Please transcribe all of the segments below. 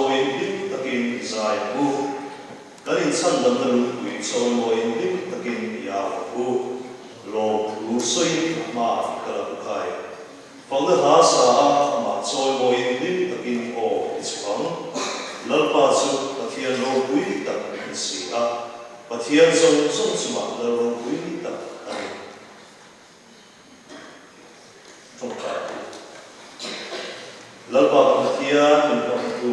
in dim takin zai bu kan in san lam na lu pui chaw mo in dim takin ya bu lo lu soi ma kala khai phang na ha sa ma chaw mo in dim takin o is phang lalpa chu pathian lo pui tak si a pathian zong zong chuma lo pui tak ani trong khai lalpa pathian min pang tu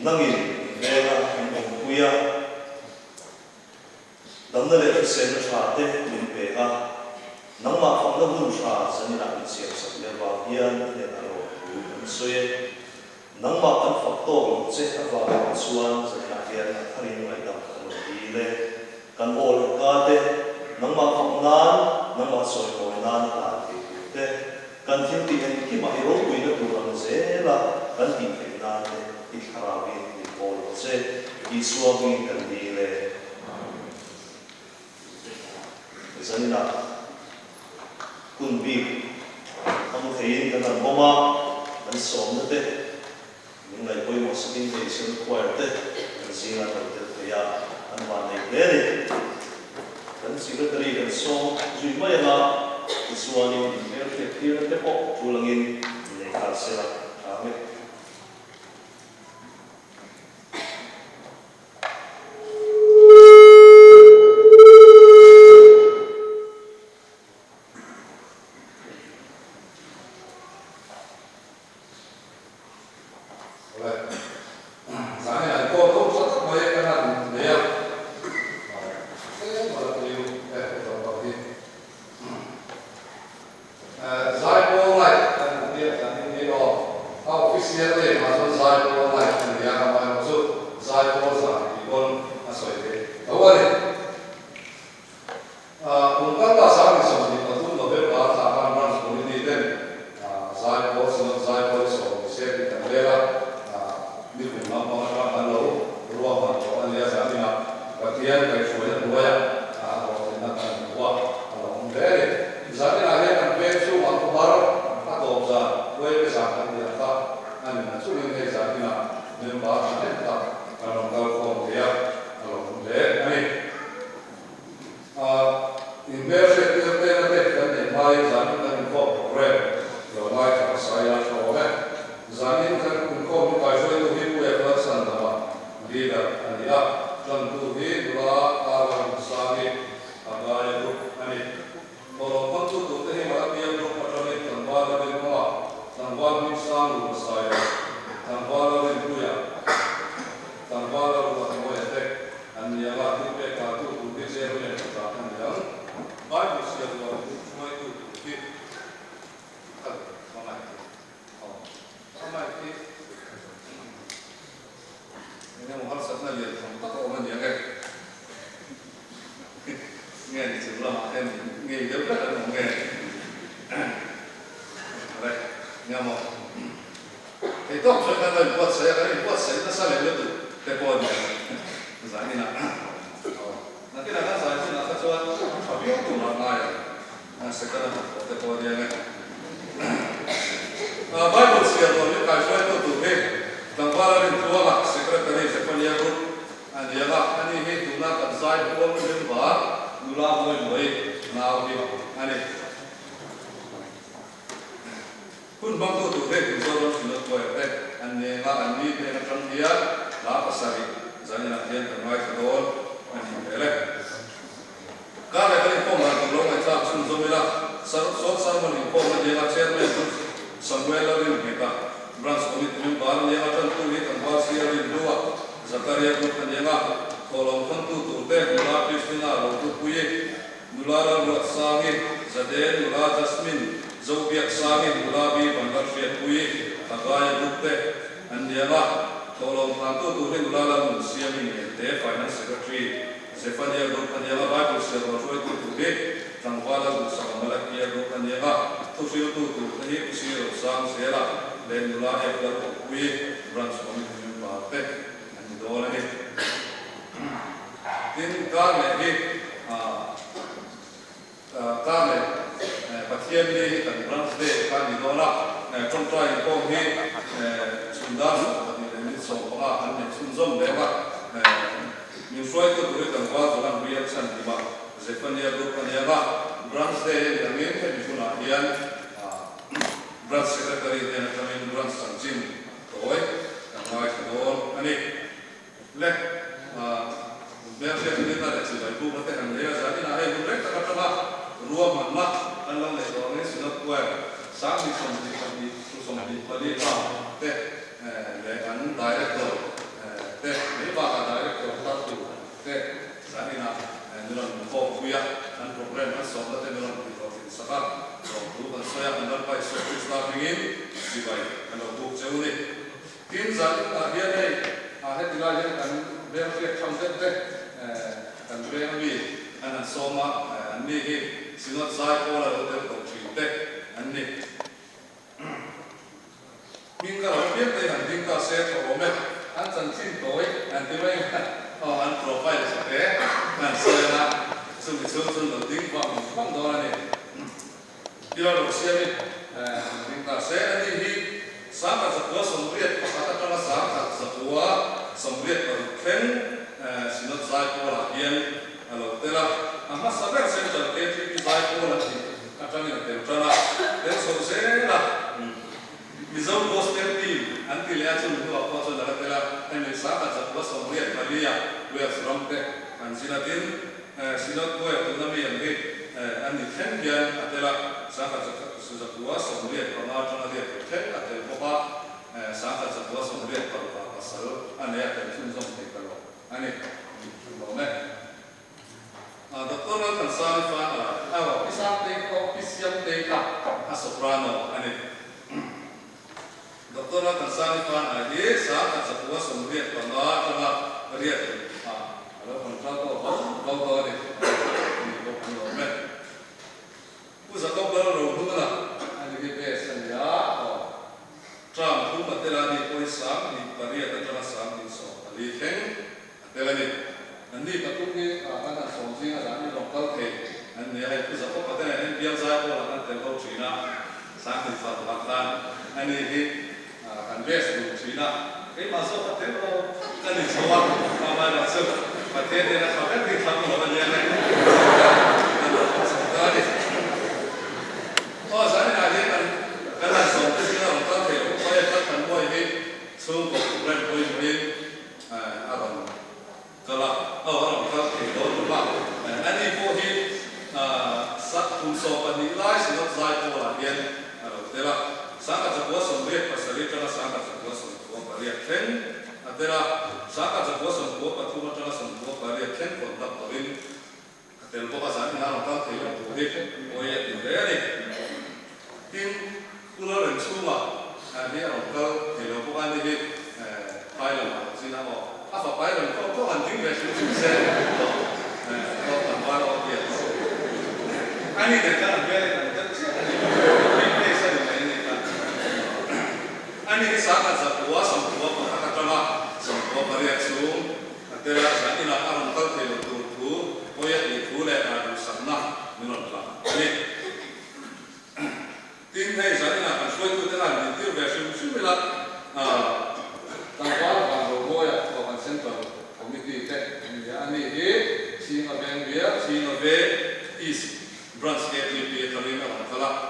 nangin vega min puya damna le sen tha te min pe a nangma phang na bun tha sanina min siam sak le ba hian ne alo un soye nangma an phak to che awa chuan sanina hian tharin ngai dam kan ti le kan ol ka te nangma phak nan nangma soi ko nan ta ti te kan thil ti en ki ma ro pui na tu ram se la kan ti pe na te ti kharabi ti ol che ki suami kan di le sanina kun bi am thein kan boma kan som na te ning lai poi mo sakin te sim choir te kan singa te ya an ma nei le kan secretary kan som jui mai ma suani mer te tir te po tulangin nei ka sela ame a an ne chun zom lewa min soi ko tu kan wa zolan reaction di ba Zephania group kan ya ba branch de ngamin ke bifuna hian branch secretary de na kamin branch sanjin toy kan wa don ani le Biar dia kita ada cerita itu berarti kan dia jadi nak hai bukan kata-kata ruang mana alam le orang ni sudah kuat sangat disambung disambung pada teh le kan director teh ni bahagian director satu teh jadi nak dalam fokus dan program kan soal teh dalam di sekat so bukan saya anda pai soal starting dibaik kalau bukan jauh ni tim jadi dia ni akhir dilajar kan biar dia content teh kan beri kami anak soma ni sinot saya pola hotel dokter ani minggu lebih dari minggu saya terome an janjin toy an tiba an profile saya an saya nak sungguh penting bang doa ni bila Rusia ni minggu saya ni sangat sebuah sumber kata kata sangat sebuah sumber perken sinot saya pola yang kalau telah amma sabar saya terkait di saya pola akan yang terutama dan solusinya lah Mizau poster team anti lihat tu apa tu dalam telah kami sangat sebuah sumber Maria we seromte kan sinatin sinot boy tu nama yang ni andi champion adalah sangat sebuah sumber pemasukan dia terkait atau apa sangat sebuah sumber pasal anda yang tunjuk kalau ani boleh doktor kan salifan bisa teko pisiam teka soprano ani doktor kan salifan aja sangat sebuah sumber pengalaman riat kalau kontrak kau ni boleh pusat kau baru rumah ani GPS ya Trump tu betul ni polis sam ni pariat antara sam ni so ali teng adalah ni nanti betul ni anak songsi ada ni lokal ke nanti ada pusat kau betul ni biar saya pun akan telpon China sangat satu bahkan ini kan best tu China masuk betul kan ni semua apa masuk betul ni nak sampai di kamu apa dia ni oh saya ada kan karena songsi kita lokal ke saya kan boleh ni semua program boleh apa kalau orang kita hidup rumah, ani boleh satu sopan nilai sinot saya pola dia, adalah sangat sebuah sumber pasal itu sangat sebuah sumber varian, adalah sangat sebuah sumber patut macam sumber varian kontak poin, adalah bahasa ini orang kita hidup boleh tinggal ni, tin pulau Rensuma, ani orang kita hidup bukan ni Thailand, Singapura. Apa payah kau hunting versi saya, kau tambah lagi. Ani dekat biar dekat, ini saya ini kan. Ani sangat sebuah kata-kata sebuah variasi. Adalah saya ini orang kau tidak tu, boleh dibuat ada sana menolak. Ini tim saya ini akan suatu dengan itu versi similar. Tanpa boleh central committee teh ani singa ben biar singa be is branch KTP terima kalau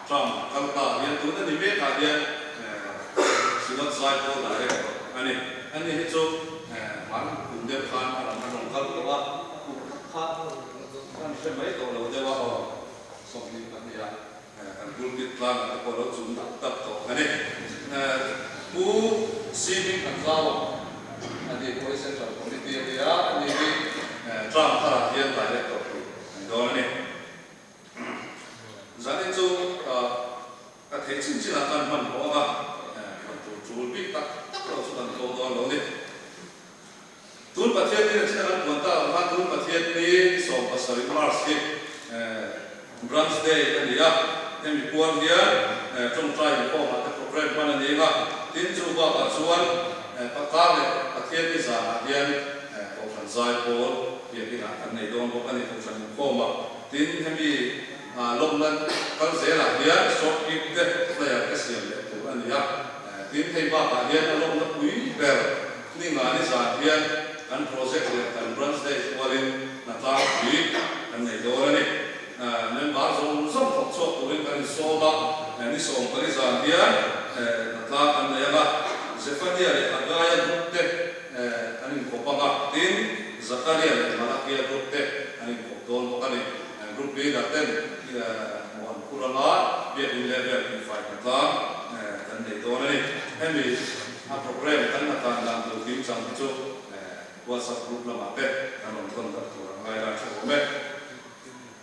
Trump kalau yang tu ni be kajian singa saya pun ada ani itu mana kunde kan orang kalau kan saya baik kalau dewa something kan ya kan bulkit plan atau kalau cuma tak tu ani sini kan tahu nanti polis central committee dia ni Trump harapkan director tu, doa ni. Jadi tu kat cincin akan membawa tu big tak kalau sudah doa ni. Tu pasien ni macam mana tuan tu pasien ni so pasal Mars ni branch day kan dia, kami buat dia trong try form atau program mana dia lah. Tin cuba basuan pakar pasien ni sah dia orang saya pun dia kira kan ni dong bukan itu macam koma. Tin kami lomban kalau saya lah dia short kick deh, saya kasih dia tu kan dia tin thei ba ka hian along na pui ber ni nga ni sa hian kan project le kan branch day warin na ta pui kan nei do ni nên bảo dùng rất học cho tụi mình cần số ba nên số ông cái gì hian na ta kan nei ba Zephania le Agaya dutte anin ko pa tin Zakaria le Malakia dutte anin ko don ko kani group B daten mon kuranga be level in five ta kan nei do ni hemi a program kan na kan dan tu tim sang chu WhatsApp group la ma pe kan on kon ta tu ngai ra chu me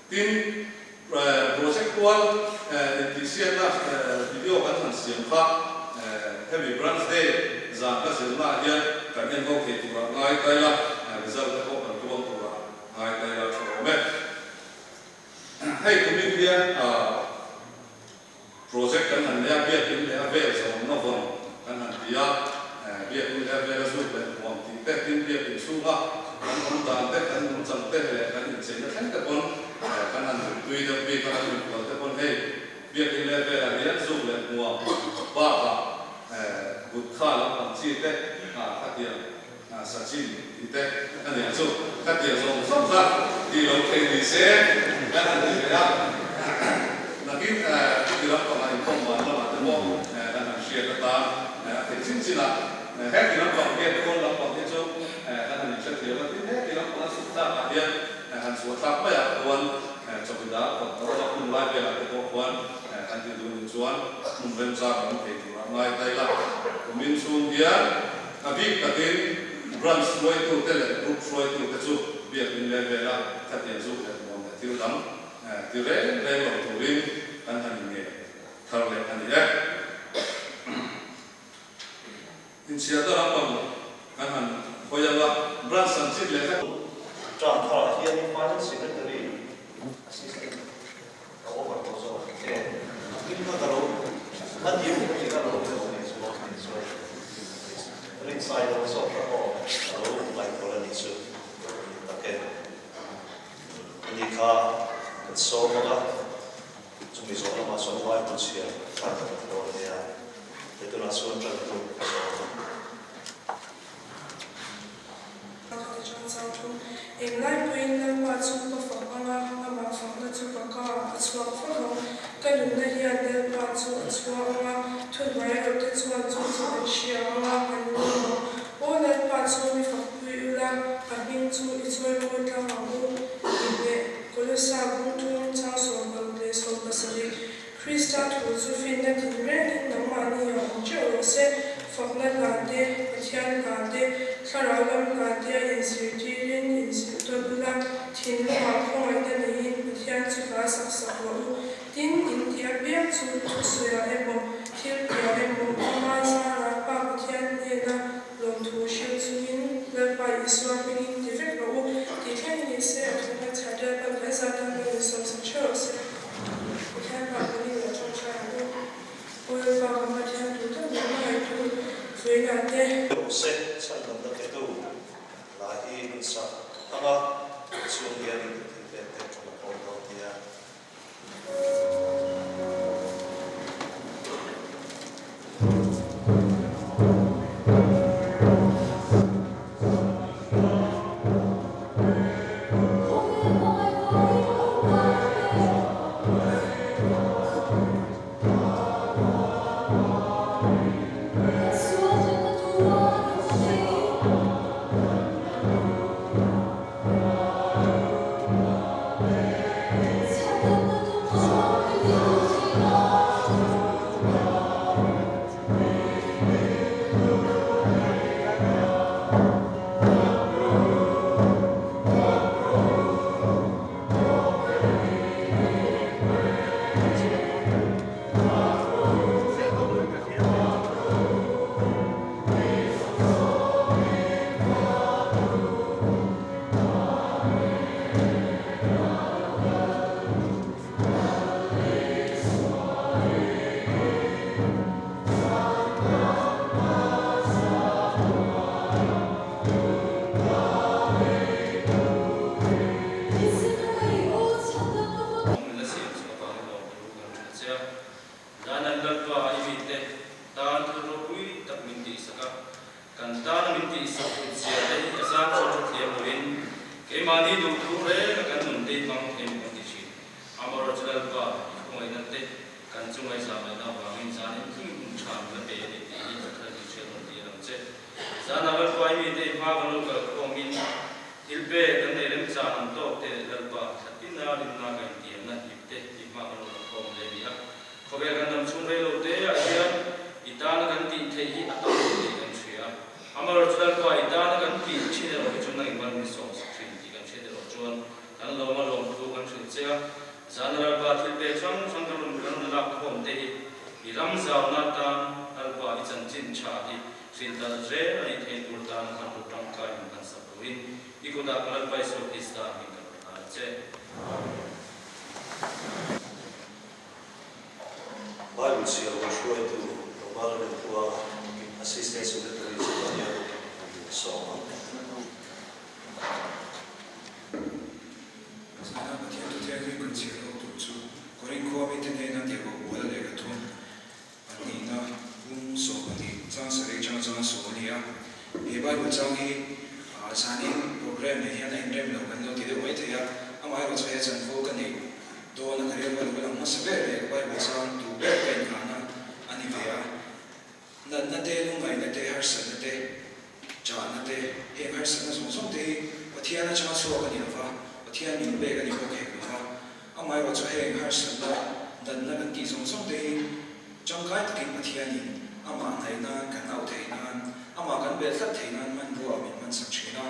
tin project one intisian na video kan han siam kha hemi branch day za ka silma hian kan en ho ke tu ngai kai la result ko kan tu tu ngai kai la chu me hay kumin hian project kan han ya be tin le ave so no von kan han dia be tin le ave la su le mom tin te tin be tin su ga kan on dan te kan on chang te le kan in chen kan te kon kan han tui de be kan han ko te kon hey be tin le ave la hian su le mo ba ba gut kha la kan chi te ka dia sa chi te kan ya su ka dia so so sa di lo ke di se kan han de ya nakin tidak pernah impong mana mana mo dan share kata kecil cina tidak pernah dia pun lapor itu dan Indonesia dia tidak pernah sudah dia han sudah apa ya kawan coba kalau mulai dia ada kawan kan itu tujuan membencar itu ramai Thailand keminsun dia tapi katin branch slow itu tele group slow itu kecu biar level lah katin juga mau tiru dam tiru level turin kan ini kalau lihat ini ya inisiator apa kan koyanga branch sanjit lekat John Paul here in finance secretary assistant over also ini kalau nanti kita kalau inside also kalau like kalau itu okay ini kah semua Cumi soal masuk mulai berusia pada tahunnya itu langsung tertentu. In life, we never want to perform our from the Tupaka, as well for Kaduna here, then want to swallow to write up this one to share and all that parts of me for Pula, I've been to its way with our home in the Colossa, Buntu, Tasso, and place of Basilic. Christa to Zufina, the rain in the money of Jose, for Nagade, Patian Gade, Karagam Gade, in Syrian, in Sitobula, Tin Mako, and the name, Patian to Basa Sapo, Tin India, Beer to Soya Ebo, Til Ebo, Masa, Patian, Nena, Long to Shield to Min, led by swapping in the Vico, the Kenny said, and let's have a Pesata, and some chose. We can't have any little child. We'll follow my hand to the night to Figate. Set sangat itu lagi insya Allah sungguh kita cuma dia. chea general ba thil pe chang chang ka lum kan la khom te hi iram zaw na ta alpa I chan chin cha hi sin da re ai the tur ta kan tu tang ka in kan sa ruin ikoda kan pai so ista hi kan che Bible share was going to Roman tua assistant secretary superior so Sana batia tu tiada ni kunci tu tu. Korin ko ami tene na dia buat le katun. Ani na so bani jang sari jang so ni ya. Bible jang hi sani program ni ya na indem lo kan lo tidak boleh tiada. Amai lo saya jangan fokus ni. Do na kerja baru lang mas sebel Bible jang tu berpen kana ani dia. Na te lungai na te harsan na te jangan na te harsan na song te. Batia na jangan so kan ni apa. Thiên mình về cái điều kiện của họ, ông ấy bảo cho hệ hai sản đó, đần là cái kỳ sống sống thì trong cái thực hiện thiên mình, ông mà thấy na cái nào thấy na, ông mà cái biết rất thấy na mình vừa mình sắp chế na,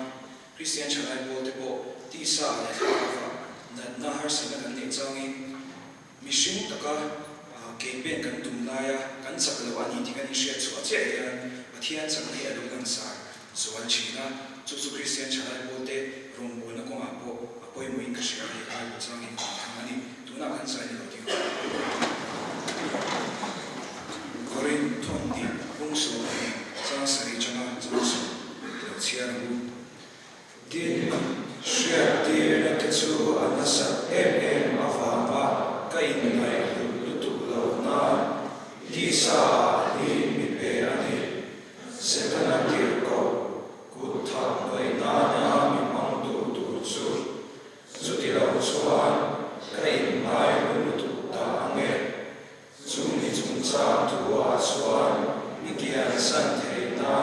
Christian trở lại bộ thì bộ đi xa để thấy cái đần là hai sản cái này trong cái mission tất cả cái bên cái tụm lai cái sắc là anh thì cái này sẽ xuất chế và thiên chẳng hay là đúng sai, số anh chỉ na, chú Christian trở lại bộ thì rung bộ nó cũng áp bộ Poi mo in kasi ay ay sa akin ani tuna kan sa inyo ting Korin ton di bungso di sa sari changa so siaru din share di na tetsu anasa afama kai mai lutu lo na di sa di mi pe ani setana dir ko kutha vai na mi mang tu su Sutilau suan kai mai lutu ta ange sumi chungsa tua suan ikian sante na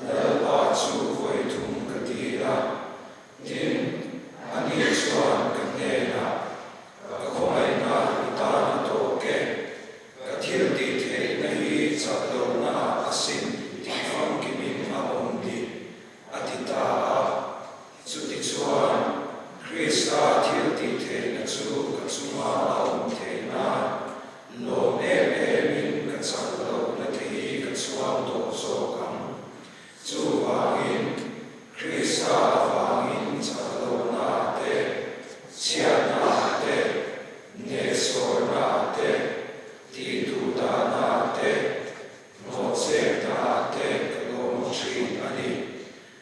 lalpa chu voi thum katira din ani suan kanena kakhomai na itana toke kathir di the nahi chakdo na asin ti fam kimin aondi atita suti suan Krista til di te na chu ka chuma aum te na lo min ka chak lo na te hi ka chuam to so kam chu in Krista in chak lo na te chia na te ne so na te ti tu da na te mo che na te ka lo mo chi ani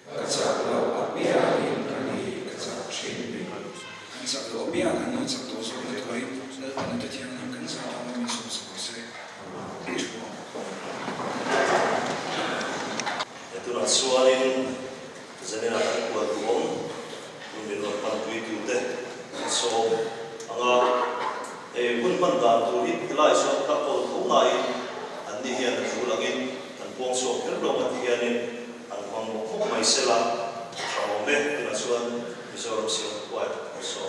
ka chak lo apia in ani ka chak chin Sa lo bia kan no sa to so le toi le kan te tiang nam kan sa ta no so so se itu rasualin zanina kan kuat tuong lumino pantui tu te so anga pun pandan tu hit lai so ta ko tu ngai an ni hian tu langin kan pong so ker lo kan hianin an pang mo mai sela so me tu rasual misoram sil kuat so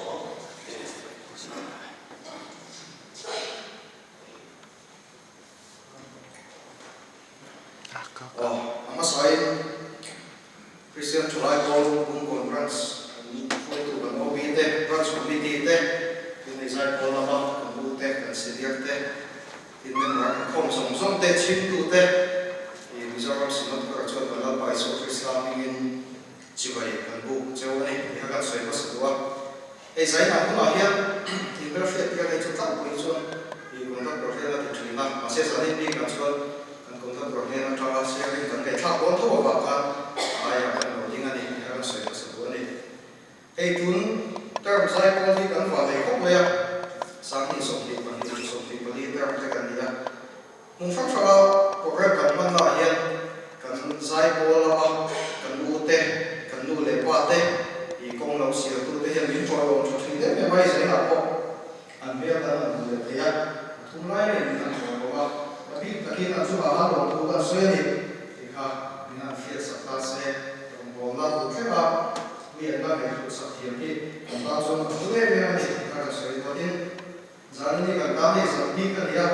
Amasain Christian July Paul Conference foi tu kan obi te branch committee te ini sai Paul lama kan te kan senior te in member kom som te chin tu te i mizoram sinot ka chon bala pai so Islam in chibai kan bu chewani ya kan soi pas dua sai na ku ma hian in perfect ka te ta poi chon i kontak profela ti thina ma se sa ni kan chon Kontak program antara sharing dan kayak apa tu apa ayah kan loading ani yang saya sebut ni. Tun term saya kalau kan pada kau ya sangi sompi beli term tekan dia. Mungkin kalau program kan mana yang kan saya bola kan ute kan nule pate ikong lau sia tu dia yang minta orang tu dia memang saya apa ambil dalam nule dia tunai ni kan bawa tapi kita cuma lalu bukan sendiri, jika dengan fiat serta rombongan bukan biarlah itu sakit. Kita cuma boleh dengan kita sesuatu jadi ni kan kami sampai kan dia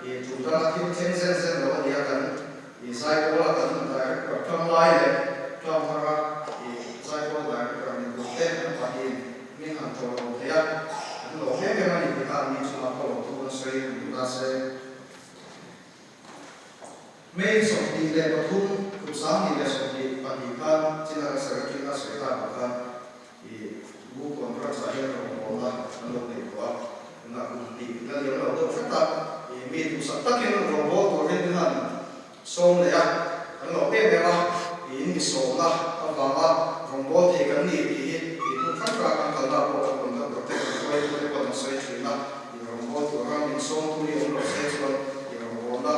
itu dah kita sensen lawan dia kan, saya pola kan dah terlalu terlalu saya pola dah kan bukan pagi ni kan terlalu dia, ni chuma ko lo tu soi la se me so ti le pathum ku sam ni le so ti pa ni kha china ka sa ki na soi ta ka i bu kon ra sa he ro mo la lo le ko na ku ti na le lo do fa ta i mi tu sa ta ke ro bo to re ni han som le ya an lo pe me wa i ni so la a ba ma ro bo te kan ni ti i tu fa ra kan ka la bo ko na ro te ko i ko ko na soi chi na i ro bo to ra min som tu ri lo se chuan i ro bo la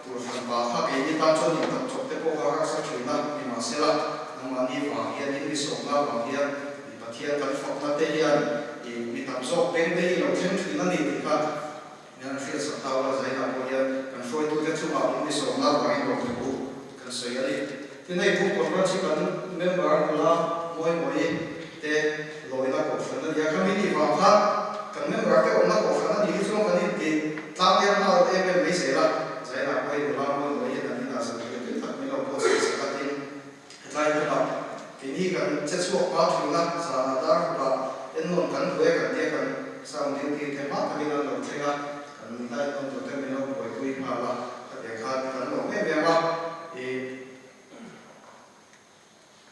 tu han ba ha ke ni ta chuan ni ta chok te ko ga sa chi na ni ma se la na ma ni wa hian ni so la wa hian i pathian kan fok na te hian i mi tam so peng te lo chen chi na ni ti kha nan fia sa ta wa zai na ko hian kan foi tu te chu ma ni so la wa hi ro te ku kan sei ali ti nei bu ko ra chi kan member la moi moi te loi na ko fa na ya ka mi ni wa kha kan member te on na ko fa na ni chu kan ni ti ta ya na e me me se la zai na ko hi la moi moi na ni na sa ke ta mi lo ko se ka tin lai na ti ni kan che chu pa thu na sa na da ba en non kan ko kan te kan sa ni ti te ma ka ni na lo che ga kan dai kon to te mi lo ko tu ma la ka te kha kan lo me me wa e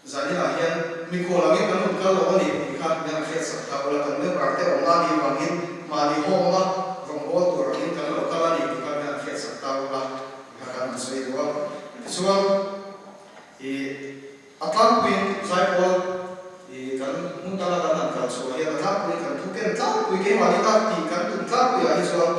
zani la hian mi ko la mi kan lo ka lo ni ti kha me na fe sa ta la kan me ba te on la ni wa ni ma ni ho ma rong bo tu ra ni kan lo ka la ni ti kha me na fe sa ta la ka kan sei do chuan e atlan pin zai pol e kan mun ta la kan ka so hian atlan pin kan thu ken tla pui ke ma ni ta ti kan tu tla pui a hi chuan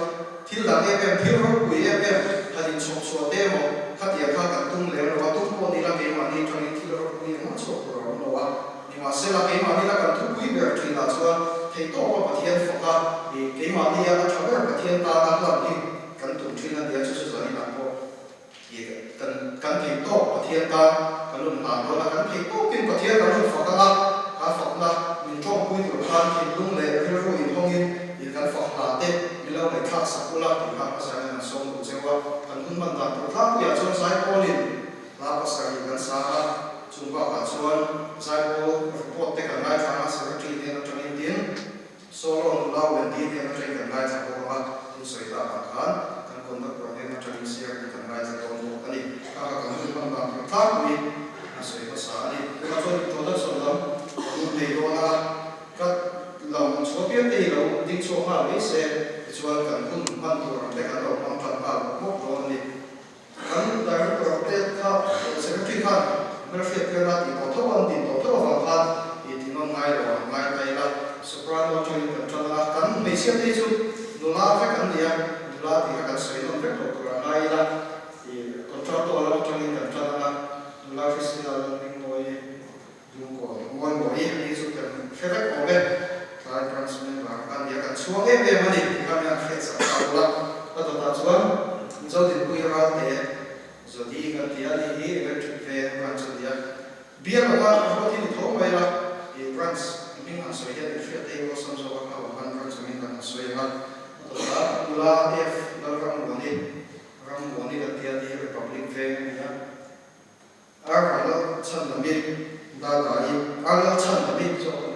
thil la e pem thil ro pui e pem hadin chok so te mo khat ya kha kan tum le ro tum ko ni la ke ma ni thani thil ro pui ma chok ro no wa ni ma se la ke ma ni la kan thu pui ber thi la chuan thei to pa pathian foka e ke ma ni ya tha ber pathian ta na la ni kan tum thina dia chu chu zani na ko e kan thei to pathian ta kan lun na ro la kan thei to kin pathian kan lun foka la ka fok na min chok pui ro khan ki lung le ri ro in hong in e kan fok na te mi lo le thak sa kula ti ha pa sa na som du chewa kan hun man da to thak ya chon sai polin la pa sa ri kan sa ha chung ba ka chuan sai po report te kan lai thang a secretary te na training din so ron la wen di te na training kan lai cha ko ma tu soi ta ka khan kan kon da pro te na training share te kan lai cha ko mo ani ka ka kan hun man da to thak wi na soi pa sa ani ka chon to da so lam nu te do na ka lòng số biết thì là đi số mà lấy xe chuan kan hun man tur te kan lo man tan ba mo ro ni kan dar ro te kha se ri kha mer fe ke na ti to an ti to wa kha ti ti no ngai ro ngai tai la soprano join kan tan la kan me sia te chu no la fa kan dia la ti kan se no fe to ra ngai la ti contrato la join kan tan la fa se la ni moi du ko moi ni su kan fe fa ko le tai transmen ba kan dia kan chuang em mani kan ya fe sa ta la ta ta chuan zo din pui ra te zo di kan dia ni electric ve kan chu dia bia ma ka ro ti tho mai la e branch min ha so ya de fe te lo sam zo ka wa kan branch min kan so ya ta la f dal ram ni da dia di republic ve ya ar la chan la mi da da i ar la chan la mi zo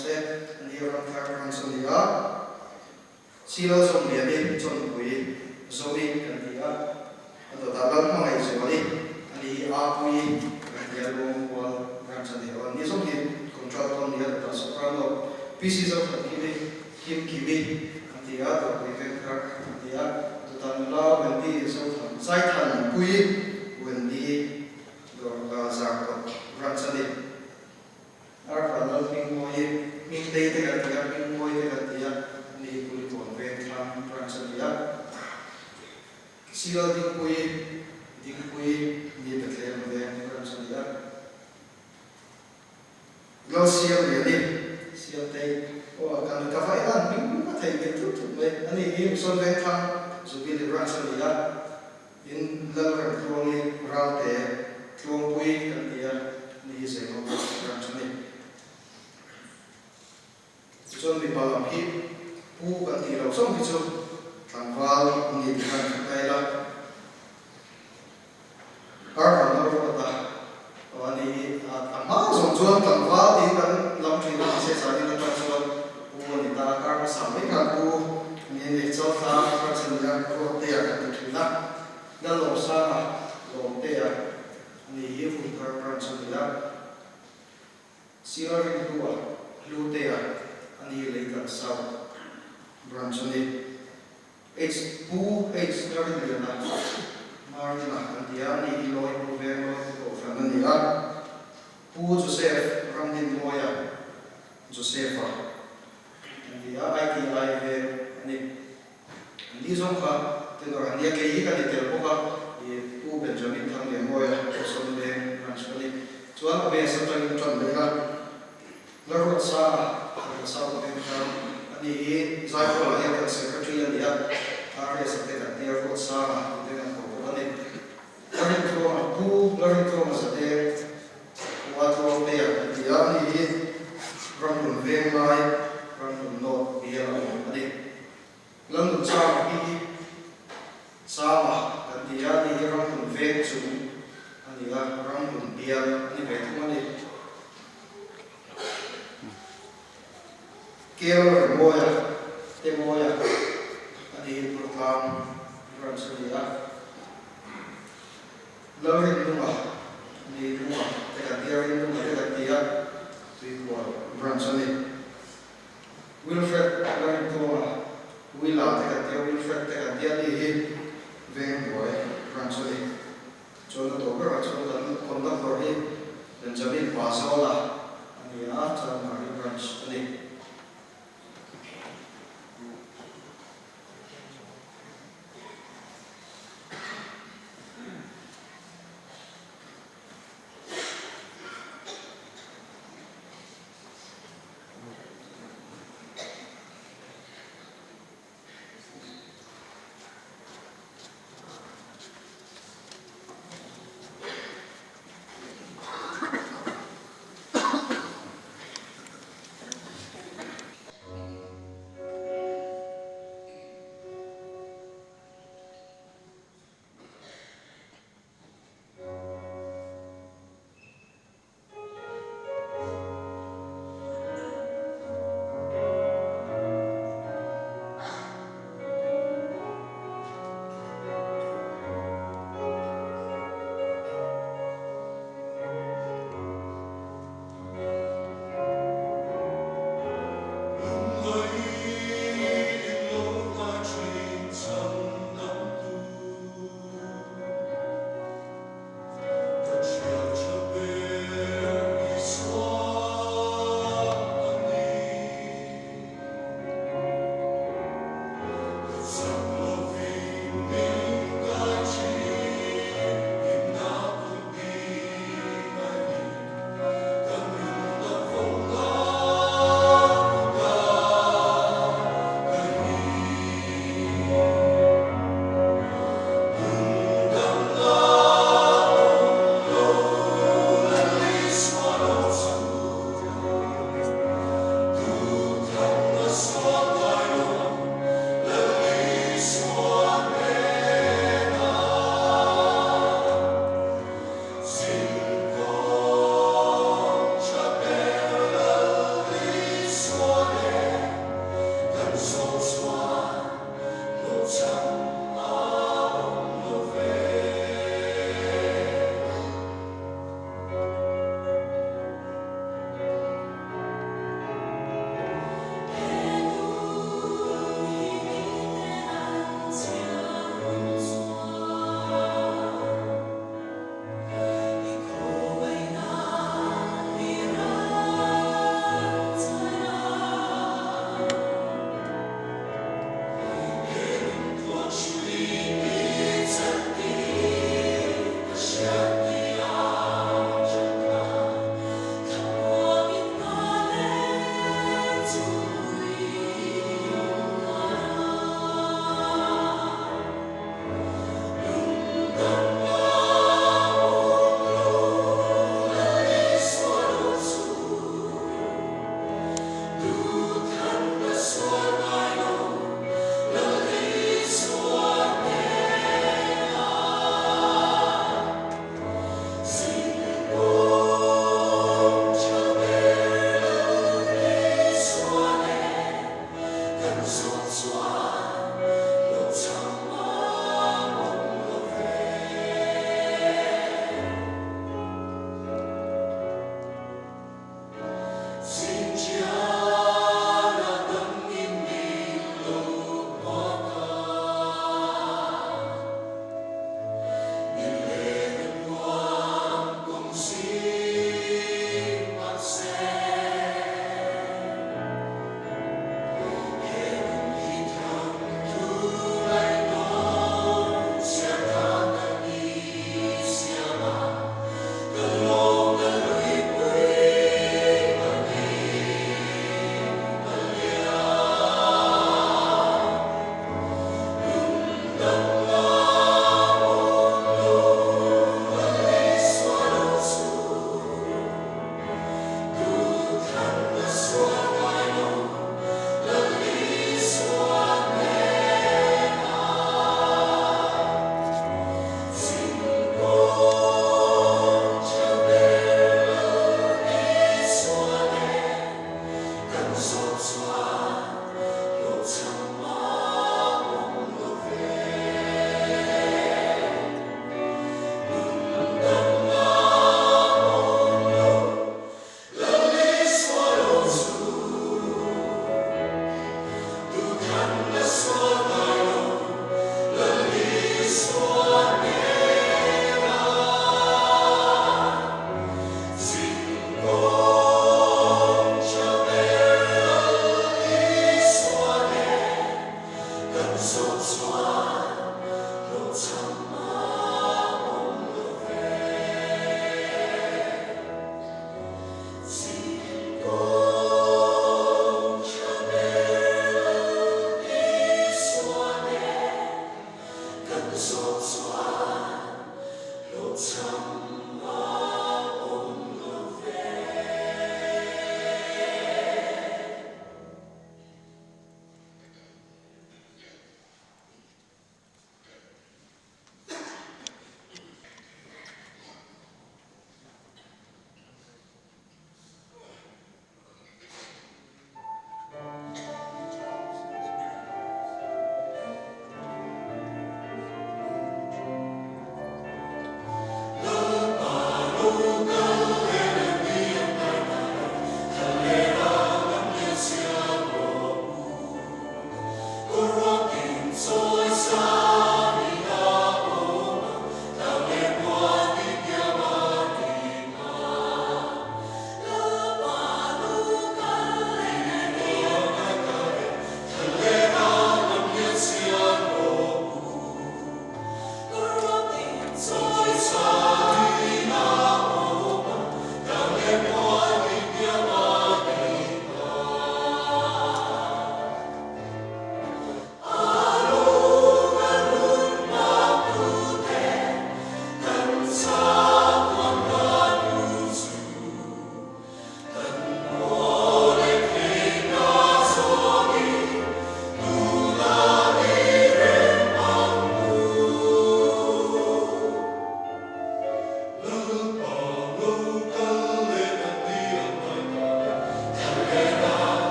se ni ram thar ram so dia silo som dia ni chon pui so mi kan dia to da lam ma ngai so ni ani a pui kan dia lo ko ram sa dia ni so ni contract on dia ta soprano pieces of the kim kimi kan dia to pui kan thar dia to ta la wen di so sai than pui wen di do ga za ko ram sa ni ar fa lo ping moi min dei te ka tia ping moi te ka tia ni puli kon ve tham transalia silo ding pui ni te tle mo ve transalia lo sia le ni sia te o kan ka fa ina min ka thai ke tu me ani ni son ve tham zu bi le transalia in la ra pro ni ra te tlong pui ka tia ni se mo transalia chon mi palam hi pu kan ti lo som hi chu tangwal ni kan kai la ar han lo ta ani ama som chuan tangwal ti kan lam thin se sa ni ta chuan pu ni ta kar sa mai ka pu ni cho ta ra chân ya ko te ya ka tu na na lo sa lo te ya ni hi fu ka ra chân ya sira ri tu wa lu te ya ani le ka sa ran chân ni it's pu it's ri ni na marina andia ni lo i ve lo ko fa na ni a pu Joseph ram din moya Josepha andia ai ki ai ve ni ni zong kha te no andia ke hi ka ni tel ko ka e pu Benjamin thang le moya ko son le ran chani chuan be sa tang tron le la la ro sa ka sa ko en ka ani hi zai ko la ya secretary ani ya are sa te ka te ro sa te na ko ani learning to pu sa te wa to te ya ti ya ni hi ram nun ve mai ram nun no bi ya ani lam nun cha hi sa ma kan ti ya ni ram nun ve chu ani ya ram nun bi ya ani ve tu ani kero moya te moya ani program ram sa ya learning to ni rumah dekat dia rindu dekat dia tu ram sa ni Wilfred learning to Willa dekat dia Wilfred dekat dia ni veng boy ram sa ni jono to ber jono dan kontak beri dan Benjamin Pasola ani ya cara ram sa ni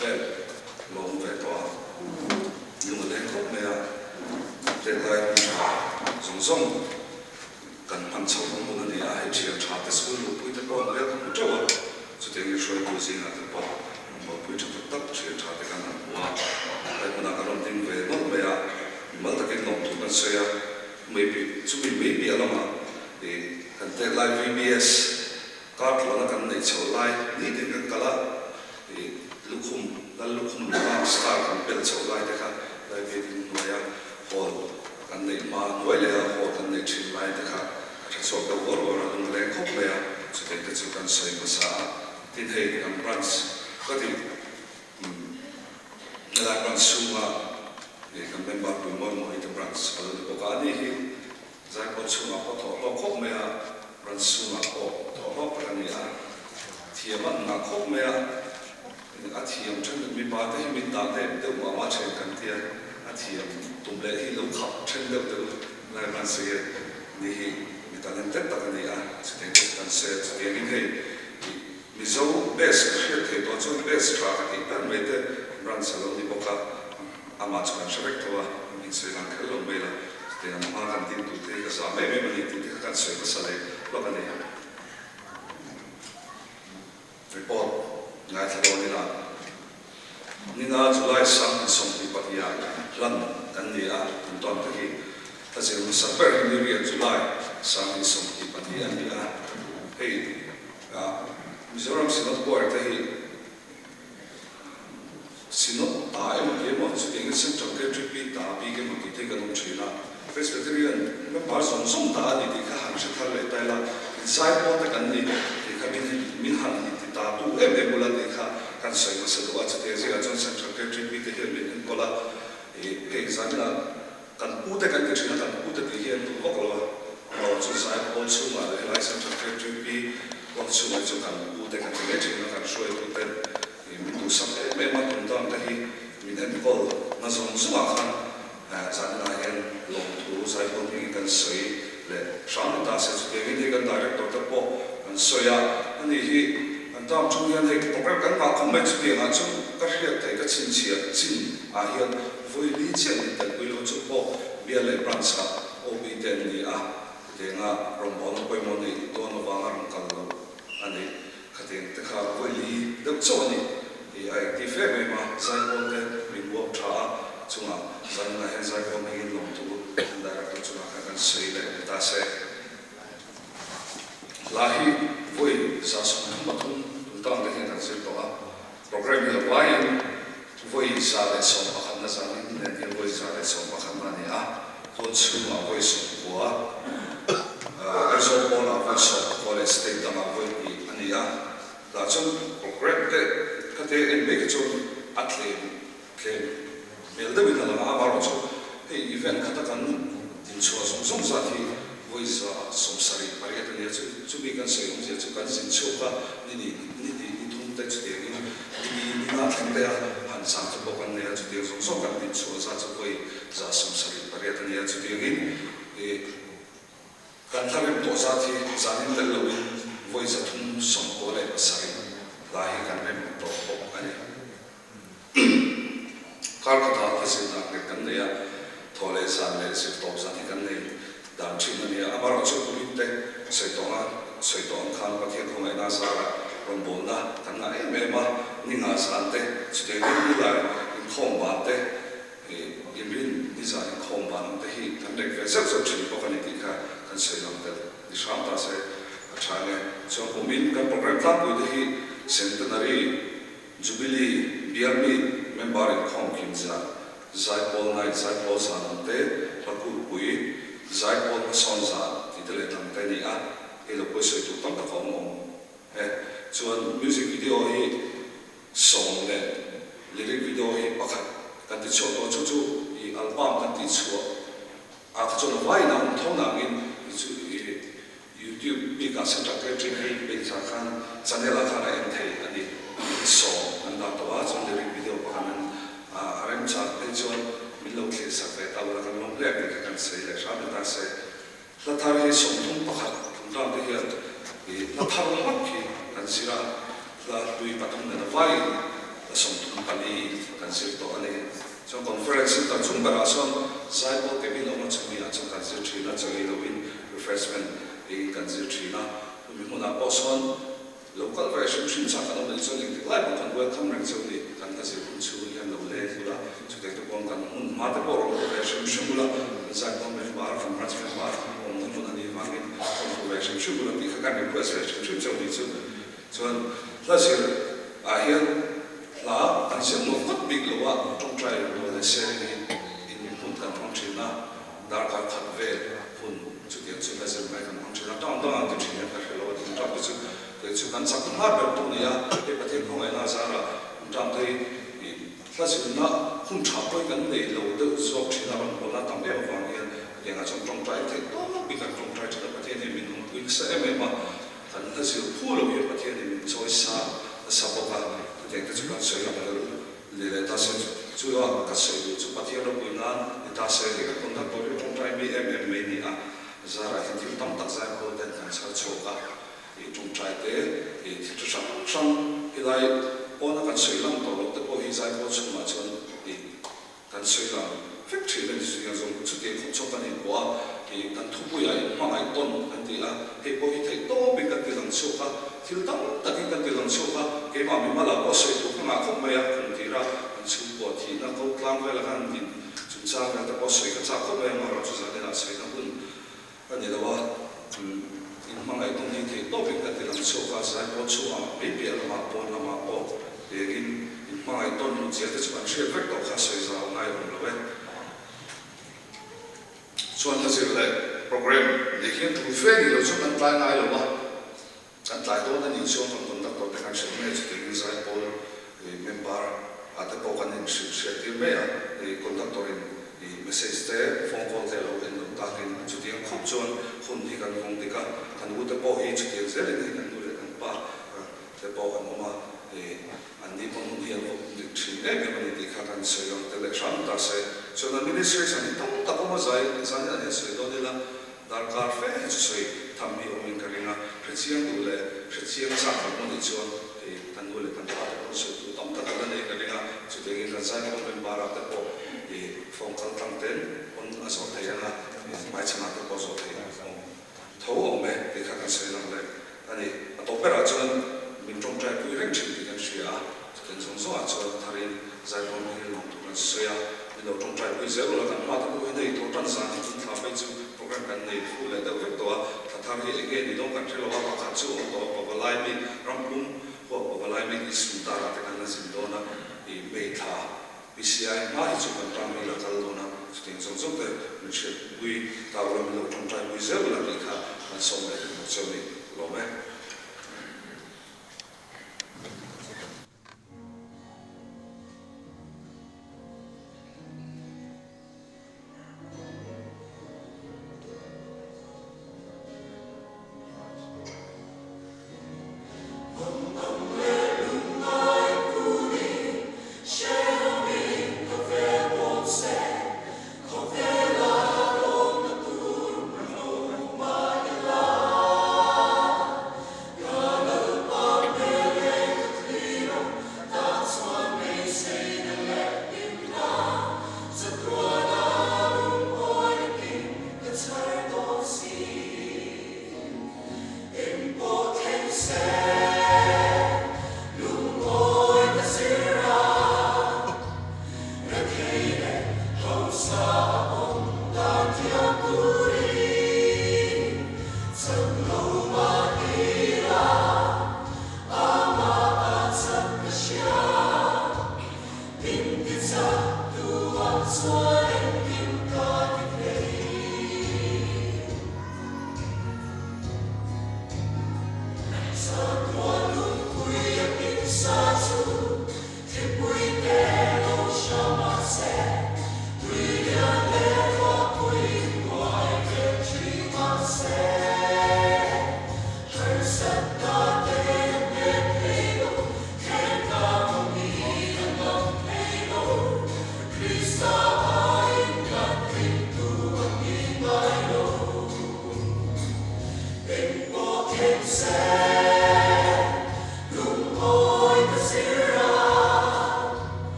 vel long ve to lu le ko me a te lai zong zong kan man chau mo ni a he chia cha te school lu pui te ko le ko to wa chu te ngi shoi ko sing a te po mo pui chu tak chia cha te kan wa ai mo na ka ron ting ve no me a mal ta ke no tu kan se ya maybe chu maybe alama e kan te lai VBS card lo na kan nei chau lai ni te kan kala e lukhum la star kan pel chau lai te kha lai ve din no ya hol kan nei ma noi le hol kan nei chin lai te kha cha so ka or lung le khop le ya chu te chu kan sai ma sa tin hei kan branch ka ti la branch su ma e kan member tu mo mo i te branch ala ko ka ni hi zai ko chu ma ko to khop me ya branch su ma ko to ho pa ni a thiam na khop me ya a thiam chen mi ba te mi ta te de ma ma chen kan ti a thiam tum le hi lo khap chen de de la branch se ni hi mi ta len te ta ni a chu te kan se chu te ni hei mi zo best khre te to chu best tra ka ti tan me te branch lo ni boka ama chu kan shrek to wa mi se lan khelo me la te na ma kan tin tu te ka sa me ni tu te kan se ka sa le lo ka ne report ngai tha do ni la ni na July sam ni som pi pa ya lan kan ni a tun ton ta ki ta se mu sa per ni ri July sam ni som pi pa ya ni a hey Mizoram sinot board ta hi sinot ai mo ke mo chu ding sen chok ke trip pi ta pi ke mo ki te kan china Presbyterian me par som som ta ni ti kha han se thar le ta la sai po ta kan ni ti kha min han ni ti ta tu em bola ti kha kan sai ma se do cha te je ga chon sen chok ke trip pi te he min bola e exam la kan pu te kan ke china kan pu te ti he tu ko lo chu sai po chu ma le lai sen chok ke trip pi ko chu ma chu kan pu te kan ke china kan shoi tu te tu sam me ma tun dang ta hi min en kol na zong zuma khan zan na hen long tu sai ko ni kan sei le shang ta se chu ke ni kan director ta po kan soya ani hi an tam chu yan he program kan ma khom me chu ti nga chu ka hriat te ka chin chia chin a hian voi li chen ni kan pui lo chu po bia le branch ka ob ten ni a te nga rom bon poi mo ni to no wa nga rom kal lo ani khaten te kha voi li de chu ni ai ti fe me ma sai ko te min wo tha chunga zan na hen sai ko me long tu director chunga kan sei le ta se lahi voi sa so ma thun tang le hen se to a program ni lai voi sa le so ma khan na san ni ne voi sa le so ma khan na ni a to chu ma voi so ko a so ko la voi so ko le state da ma voi ni ani a la chung program te ka te en me ke chung atle ke mel de bin la ma ba ro chu hey event ka ta kan din chu som sa thi voice som sari pare ta ni chu bi kan se yong je chu kan sin chu ka ni thum te chu te ni na thang te han sa chu bo kan ne chu te som kan din chu sa chu koi za som sari pare ta ni chu te ni e kan ta rim to sa thi zanin te lo voice thum som ko le sari lahi kan rim to bo kan kar ka ta se na ke kan ne ya thole san le se to sa thi kan ne dan chin ni amaro chu ku te se to khan pa the ko na sa ron bol na tan na me ma ni nga san te chu te ni la in khom ba te e bin ni za in khom ba te hi tan le ve sa so chin po kan ni ka kan se long te ni sham ta se acha ne so ko min kan program ta pu hi centenary jubilee BRB member in khom kim za zai pol night zai pol san te paku pui zai pol son za ti te le tam te ni a e lo po se tu tam ta khom mo chuan music video hi song le lyric video hi pakhat kan ti chho to chu I album kan ti chho a ka chon vai na thong na ngin chu YouTube bi ka sa ta ke tri hi be sa khan channel a khana en thei ani song an da to a chon lyric video pakhan rem cha te chuan min lo khle sa ve ta la kan long le ke kan sei le sha ta se la thar hi song thum pakhat thum da te hi la thar mak ki kan sira la lui patum na vai la som thum pani kan sir to ani so conference ta chung bara so sai po ke bin oma chumi a chung kan sir thina chai lo in refreshment e kan sir thina mi mo na po son local version shin sa kan no so ni lai po kan welcome rang so ni kan ka sir kun chu yan lo le la chu te ko kan un ma te po ro version shula sai po me bar from rats me bar on no na ni wangin version shula ni ka kan request version chu so ni so la sir a hian la kan sir no kat big lo wa trong trai lo le se ni in pun kan trong china dar ka khat ve pun chu ke chu la sir mai kan trong china tang tang ti china ka lo tin ta chu ke chu kan sak ma be tu ni ya e pa the khong ai na sa ra tam thei la sir na khum cha poi kan nei lo de so china ron ko na tam be wa ni ya nga trong trai the to bi kan trong trai chu pa the ni min no kuin sa em ma kan la sir phu lo ye pa the ni min so sa sa bo ka te te chu kan so ya ma le ta se chu ya ka se chu pa the ro kuin na ta se ni ka kon ta ko trong trai mi em me ni a zara hin ti tam tak za ko den kan sa chu ka e trong trai te e ti chu sang i lai ona kan soi lam to lo te po hi za ko chu ma chon e kan soi lam factory len su ya zo chu te ko chu kan ni kwa e kan thu pu ya ma ngai ton kan ti a he po hi thei to be kan ti lang chu ka til tam ta ki kan ti lang chu ka ke ma mi ma la ko soi tu ma ko ma ya kan ti ra kan chu po ti na ko tlang ve la kan din chu cha ka ta ko soi ka cha ko ma ma ro chu za de la soi na bun kan ni da wa in ma ngai ton ni thei to be kan ti lang chu ka za ko chu a be be la ma po na ma po e in ma ngai ton ni che te chu kan she vek to ka soi za ngai ro lo ve chuan ta zir le program de hian tu fe ni lo chu kan tlai ngai lo ba kan tlai to na ni chuan kan kon ta to te kan she me chu te ni zai pol member ate po kan in she ti me a conductor in message te phone call te lo en ta kin chu ti khop chuan hun hi kan hong ti ka kan u te po hi chu ti zel ni kan u le kan pa te po kan ma an ni pon hun hi lo ni thi e me ni ti kha kan se yo te le shan ta se so the administration ni tam ta ko ma zai zan ya se do de la dar kar fe chu soi tham mi o min karinga prechiang du le prechiang sa ka mo ni chuan tan du le tan pa ko so tu tam ta ka ne karinga chu te ngi zan ko men bara te po phong kal tam ten on aso te ya na mai chana te ko so te tho o me te kha ka se na le ani to pera chuan min trong trai pu reng chin ti kan sia ken song so a chuan tharin zai ko ni long tu kan so ya lo trong trai pu zero la kan ma ta ko nei to tan sa ni tla pai chu program kan nei fu le da vek to ta thar hi ege ni dong kan thelo wa ka chu to ko lai mi ram pum ko lai mi is ta ra te kan na sin do na e me tha PCI ma hi chu kan tam mi la kal do na sting song so te ni che wi ta wa mi lo trong trai pu zero la ni kha kan so me so ni lo me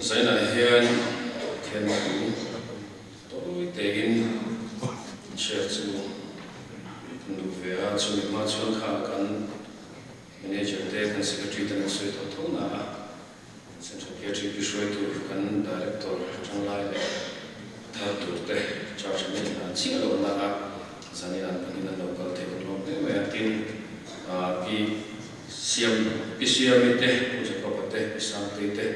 Saya nak hian kian tu, tôi tegin share tu, nu vea tu ma chuan kha kan manager te kan secretary te soi to to na, central secretary bi soi tu kan director trong lai le, thar tu te charge me na chi lo na, sani na kan na local te ko lo me tin bi siam te ko je ko te sang te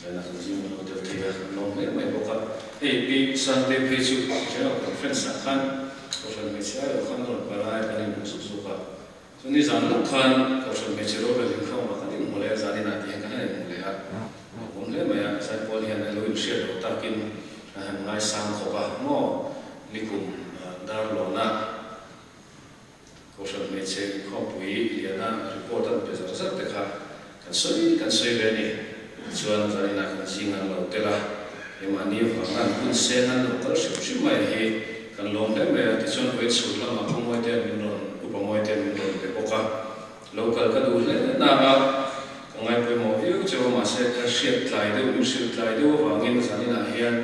Saya nak zimu hotel tiga long mai boka bi Sunday peju saya conference kan social media kan lo parai kan ni suka so ni zan kan social media ro be kan ma kan ni mulai zani na ti kan ni mulai mulai mai sai pol hian lo share do ta kin ngai sang kho ba mo likum dar lo na social media ko pui liana report an pe za te kha kan soi be ni chuan zani na kan singa lo tela emani vangan kun senan lo kal ship mai he kan long le me ti chuan wait sur la ma phomoi te min ron upamoi te min ron te boka local ka du le na ga ngai pe mo yu cho ma se ka ship tlai de u ship tlai de wangin zani na hian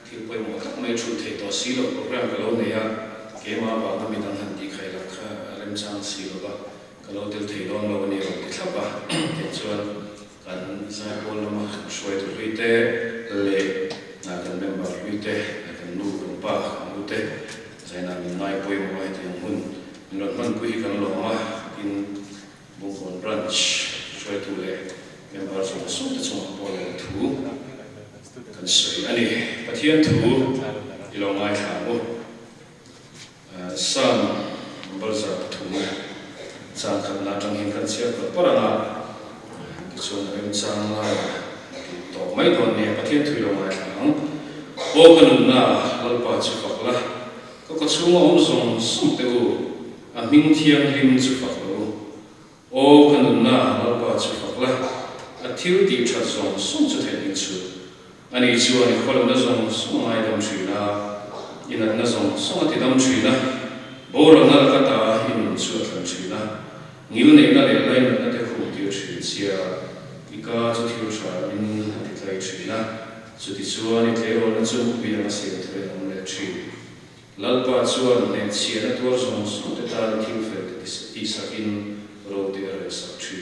thil pe mo tak mai thu the to si lo program ka lo ne ya ke ma ba na mi dang han ti khai la kha rem chang si lo ba ka lo tel thei don lo ni ro ti thla ba ke chuan kan sai pol ma shoi tu te le na kan member te na kan nu kan pa mu te sai na min nai poi mo ai te hun non man pui kan lo ma in bungkon branch shoi tu le member so so te so pol tu kan soi ani pathian tu ilong ai tha mo sam barza tu ma sang kan na tang hin kan sia ko paranga chuan em chang la to mai don ne pathian thui lo mai thang o kan na lalpa chu fakla ko chunga om song sum te u a ming thiang lim chu faklo o kan na lalpa chu fakla a thil ti tha song sum chu the ning chu ani chuan i kholam na song sum mai dam chui na ina na song sum ti dam chui na bo ro na ka ta hin chu thang chui na ngil nei na le lai na te khu ti chui chia ika chu thiu sha in ti tlai chui na chu ti chuan i tle ro na chu bi na se thre am le chi lalpa chuan ne chia na tur zong so te ta thiu fe ti sakin ro ti re sa chi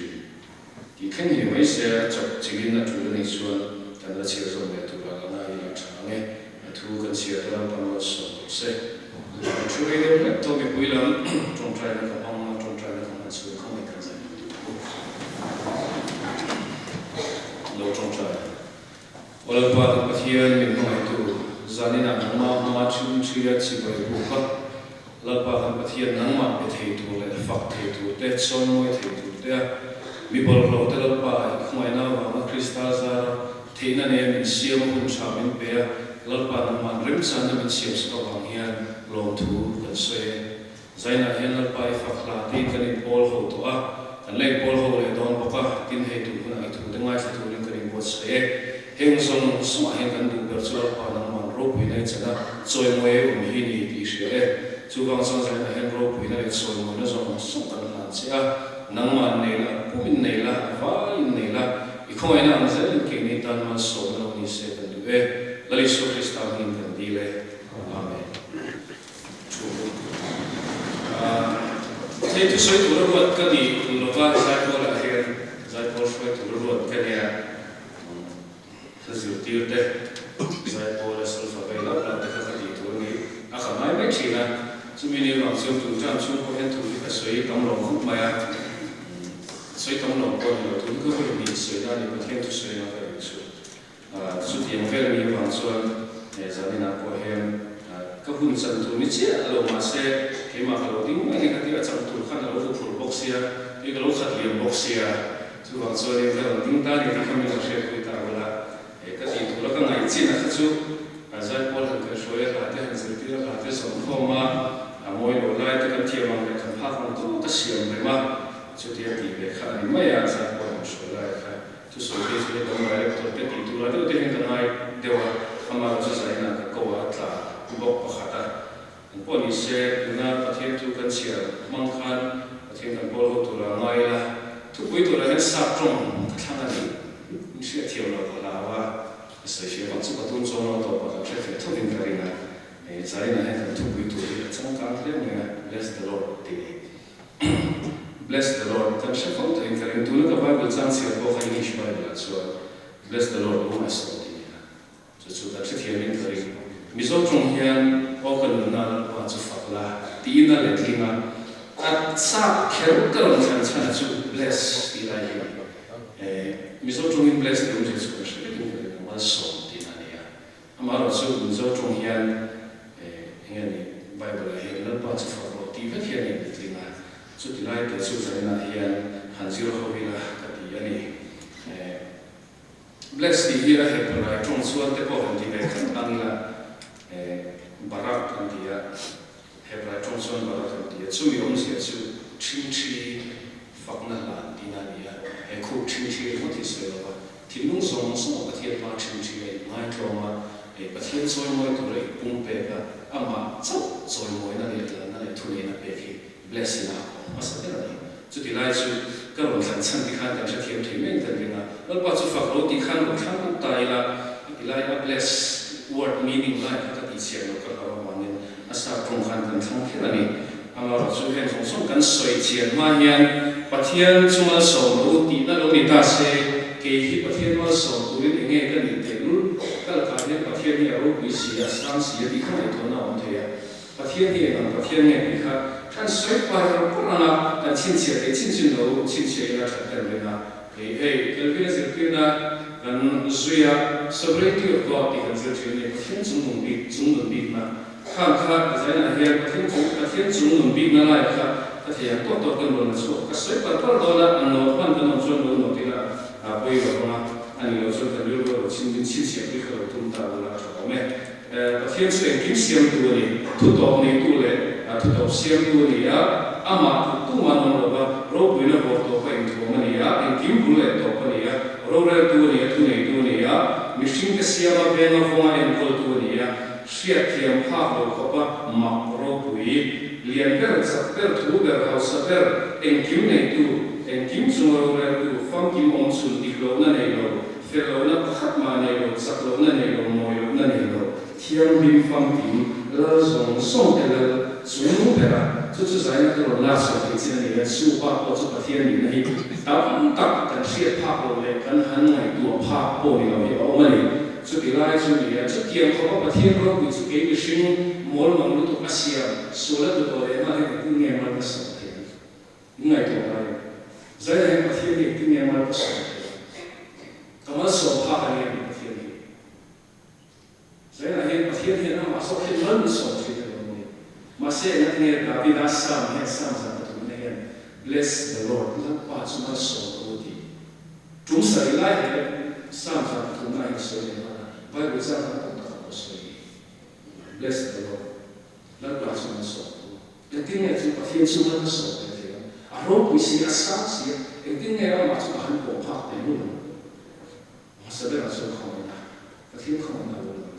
ki khen hi mai se chak chigin na tu ni chuan tan la chia zo me tu ba na i na thang e thu kan chia ram pam lo so se chu re le to mi pui lam trong trai na ka ong trong trai na ka chu không ai kan sa lo trong trai ola pa ka pathian min mai tu zani na ma chu ya chi bai bu ka la pa ka pathian nang ma pe thei tu le fak thei tu te chon moi thei tu te mi bol lo te la pa khmai na ma krista za theina ne min siam hun cha min pe la pa na man rim san na min siam sto wang hian lo thu kan se zaina hian la pa fak la te kan in bol ho to a kan le bol ho le don boka tin hei tu hun ai tu te ngai tu rin kan in bo se heng song sma hen kan du ber chu pa na man ro pui nei chana choi moe hi ni ti she chu wang sang zaina hen ro pui nei choi mo na song song kan han sia nang man nei la pumin nei la va in nei la i khoi na ang zel ke ni tan man so na ni se kan du lali so krista min kan di le amen chu thế tu soi tu ruột cái gì lo va sai ko la hiền sai ko soi tu ruột cái này sự tiêu tế sai ko la sul fa bai la la cái gì tu ni à khả mai mấy chỉ là chúng mình đi vào siêu tu trang siêu có hiện tu cái soi tông lòng không mà soi tông lòng có nhiều tu cứ phải bị soi ra thì có thể tu soi nó phải soi sự tiền về mình vào xuân để gia đình nào có hiện các hun san tu ni chia lo ma se ke ma lo ding ma ni ka ti a chang tu khan lo tu phur box ya e ka lo khat liam box ya chu wang so le ka ding ta ni ka mi lo she ku ta wala e ka ti tu lo ka ngai chi na chu a zai pol han ka shoye la te han zai ti la te so kho ma a moi lo lai te kan thiam ang ka pha kan tu ta siam le ma chu ti ti be kha ni ma ya sa ko so lai kha chu so ke chu le ka ma le to te ti tu la te hen ka ngai dewa ama chu sai na ka ko wa tla bok pakhata poni se na pathian tu kan sia mang khan pathian kan bol ho tu la ngai la tu pui tu la hen sa trong thang ani sia thiam la la wa 所以学房子不都做了多，把这些特别个人啊，在那还很突出的，增加这样bless the Lord 的，bless the Lord，但是房子个人读那个 Bible 章节包含English Bible 说 bless the Lord all my soul 的，就是在这天面个人，你说中间我可能那把就发了，第一那来听啊，啥开个人才才就 bless 的来的，你说中间 bless 的就是说是那个人我手的那里啊，那么老师你说中间，应该你 Bible 来那把就发了，第一个天面的听啊，就第来的就在那天很久后边了，个第二年。bless 的here係本來中soit的部分啲嘅簡單啦，barak 咁啲啊，係本來中soit barak 咁啲啊，主要係就親戚發那難啲那啲啊，係酷親戚我哋說啦，天龍松松個天馬親戚嘅買咗嘛，個天再買到嚟半百個，阿媽走再買那啲那啲土地那邊去 bless 那個，我實在係，就啲來就。ก็ลงสันสันที่ข้างกันเทียมถึงแม่กันเลยนะแล้วพอจะฝักรู้ที่ข้างหรือข้างกูตายละที่ไล่ bless word meaning ไล่ก็ติเสียงเราก็เอาวันนี้อาศัยตรงกันกันทั้งที่นั่นนี่อามาเราจะเห็นสองสองกันสวยเจียนมาเห็นประเทศจุมาสอนรู้ที่นั่นเราไม่ตาเสียเกี่ยประเทศมาสอนรู้ที่เงี้ยกันนี่เด็กรู้ก็การเนี่ยประเทศนี้เราวิเศษสร้างเสียที่ข้างในตัวเราเทียประเทศนี้มันประเทศนี้ที่ข้าท่านสวยกว่าเราพวกเราแต่ชิ้นเสียได้ชิ้นชิ้นเราชิ้นเสียเราจะได้เลยนะเฮ้ยเกิดขึ้นสิ่งที่น่ะกันสุยาสบายที่อยู่ก็ที่กันเสียชีวิตประเทศจุ่มนุ่มบีมาข้ามข้าแต่ในเฮียประเทศจุ่มนุ่มบีนั่นแหละครับประเทศตัวกันบนสุดก็สวยกว่าตัวเราละอันโน้ตมันก็น้องชวนเราหมดที่ละไปอยู่ว่าอันนี้เราชวนกันอยู่ว่าชิ้นเสียที่เราทุ่มตาเราชอบไหมประเทศส่วนกินเสียงตัวนี้ทุกตัวนี้ตัวเลยทุกตัวเสียงตัวนี้อามาทุกมันเราว่าเราเป็นนักบวชตัวเป็นตัวมันนี่กินบุญเลยตัวมันนี่เราเรียนตัวนี้มิชิงก็เสียมาเป็นนักฟังเอ็นคนตัวนี้เสียเทียมภาพเราเขาว่ามักเราปุยเรียนเปิดสักเปิดถูเปิดเขาสักเปิดกินในตัวกินส่วนเราเรียนตัวฟังกินองสุนติเรานั่นเองเราเฟลเรานั่นขัดมาในเราสักเรานั่นเองเราโมยเรานั่นเองเราเทียมบินฟังกินเราส่งแต่เราส่งรูปแบบ就是在那个拉手飞机那里15把或者把天里那里打但是怕过来跟很难多怕过来了我们就给来就里就点好把天罗鬼就给个心摸了摸了都不行说了都多来那里不念嘛不少天应该多来在那把天里不念嘛不少天干嘛说怕还念把天里在那里把天里那马上天冷手去的masih ingat ni Nabi Nasam yang sama tu ni bless the Lord nak baca cuma soal tu cuma sekali sama tu nak soal mana Bible sama tu tak soal bless the Lord nak baca cuma soal tu yang ni tu pasien cuma soal tu arok mesti asal sih yang ni orang macam han bohak dulu masa dah soal kau nak pasien kau nak boleh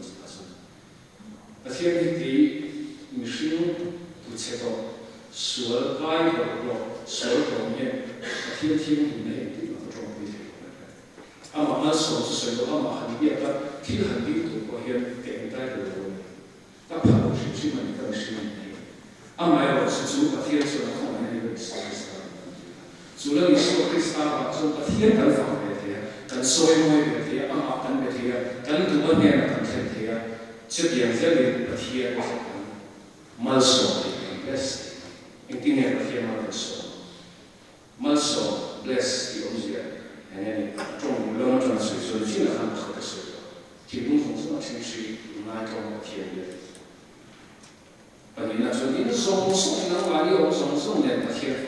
pasien niมิชิโนตุเชโตสวลไกด์เราสวลตรงนี้ที่อยู่ในที่เราตรงนี้อามาณส่วนสุดอามาหันเดียบที่หันดีตัวก็เห็นเก่งได้เลยถ้าผ่านสิ่งที่มันก็สิ่งนี้อามาเราสุดประเทศส่วนของมันเป็นสิ่งที่สุดแล้วมีส่วนที่สามส่วนประเทศกันฝั่งเดียวกันซอยมวยเดียวอามากันเดียวกันตัวเนี่ยกันเดียวจะเดียวจะเป็นประเทศMalso bless intinya bahagia malso malso bless di omzia ini trong long translation Cina kan kata saya timbul semua sini naik ke bahagia dia bagi nak jadi song yang lagi orang song yang bahagia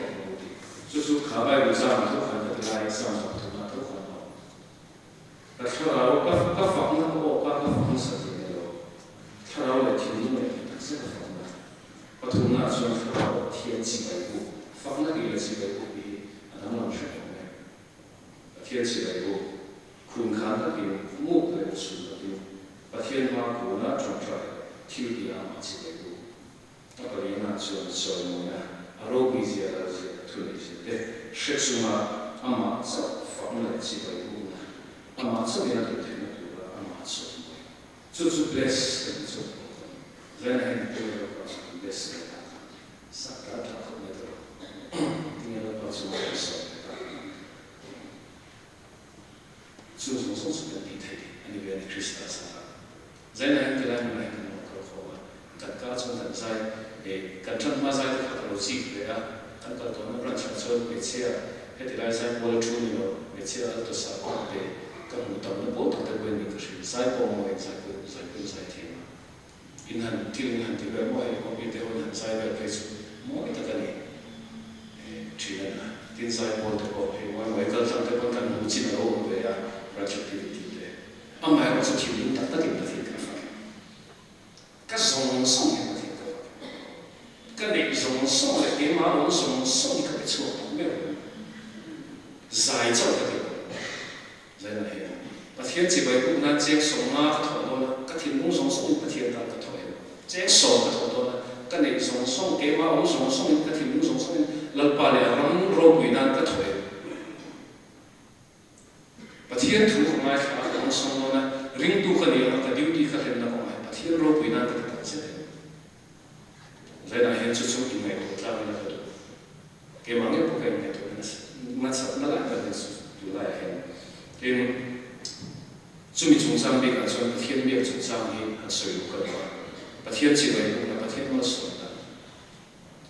justru kabar besar itu kan terlalu sama tu nak tu kan kalau kau fakir kau fakir sahaja kalau le timbul ni saya我同那说好天气维护，放那里的气维护比咱们是什么？天气维护，困看那边木的树那边，把天花板那装出来，天地啊嘛气维护，那个里那就小木呀，罗比些那些土那些的，石树嘛，阿嘛这放那气维护呢，阿嘛这边都听得多了，阿嘛这 Just bless and so then I do bless it. Sakata metal. Tinggal pasal besar. Susu susu dan detail. Ini biar Krista sana. Then I do like my microphone. Kan kacung dan saya kan cuma saya kalau sih ya kan kalau tuan orang cakap becia. Heti lai sai bola chuni lo, becia alto sa pe kan mutam na boto ta gwen ni kashi sai po mo sai tema. Inhan tiga mo ai ko ite ho han sai ba pesu mo ita kani chila na tin sai po te ko he mo kal sam te ko kan mu chi na ro be ya productivity de. Amma ya so chi ni ta ke ta ka fa. Ka song ya ta ka. Ka ni song le ke ma lo song ka pe chu me. Giải cho cái điều này là hiện bắt hiện chỉ vậy cũng là chế sống mà cái thổ đó là cái thiên cũng sống sống bắt hiện ra cái thổ hiện chế sống cái thổ đó là cái này sống sống cái mà ông sống sống cái thiên cũng sống sống lần ba này rong rong bị nan cái thổ hiện bắt hiện thu không ai khác ông sống đó là ring tu cái này là cái điều gì cái hiện là không ai bắt hiện rong bị nan cái thổ hiện là hiện chút chút như này cũng ra là cái mà nghe bộ cái này tôi mà sắp nó lại là điều lại hiện nên chúng mình chúng sang bên cạnh chúng thiên biệt chúng sang thì hạt sợi của cái đó và thiên chỉ vậy cũng là thiên mà sợi đó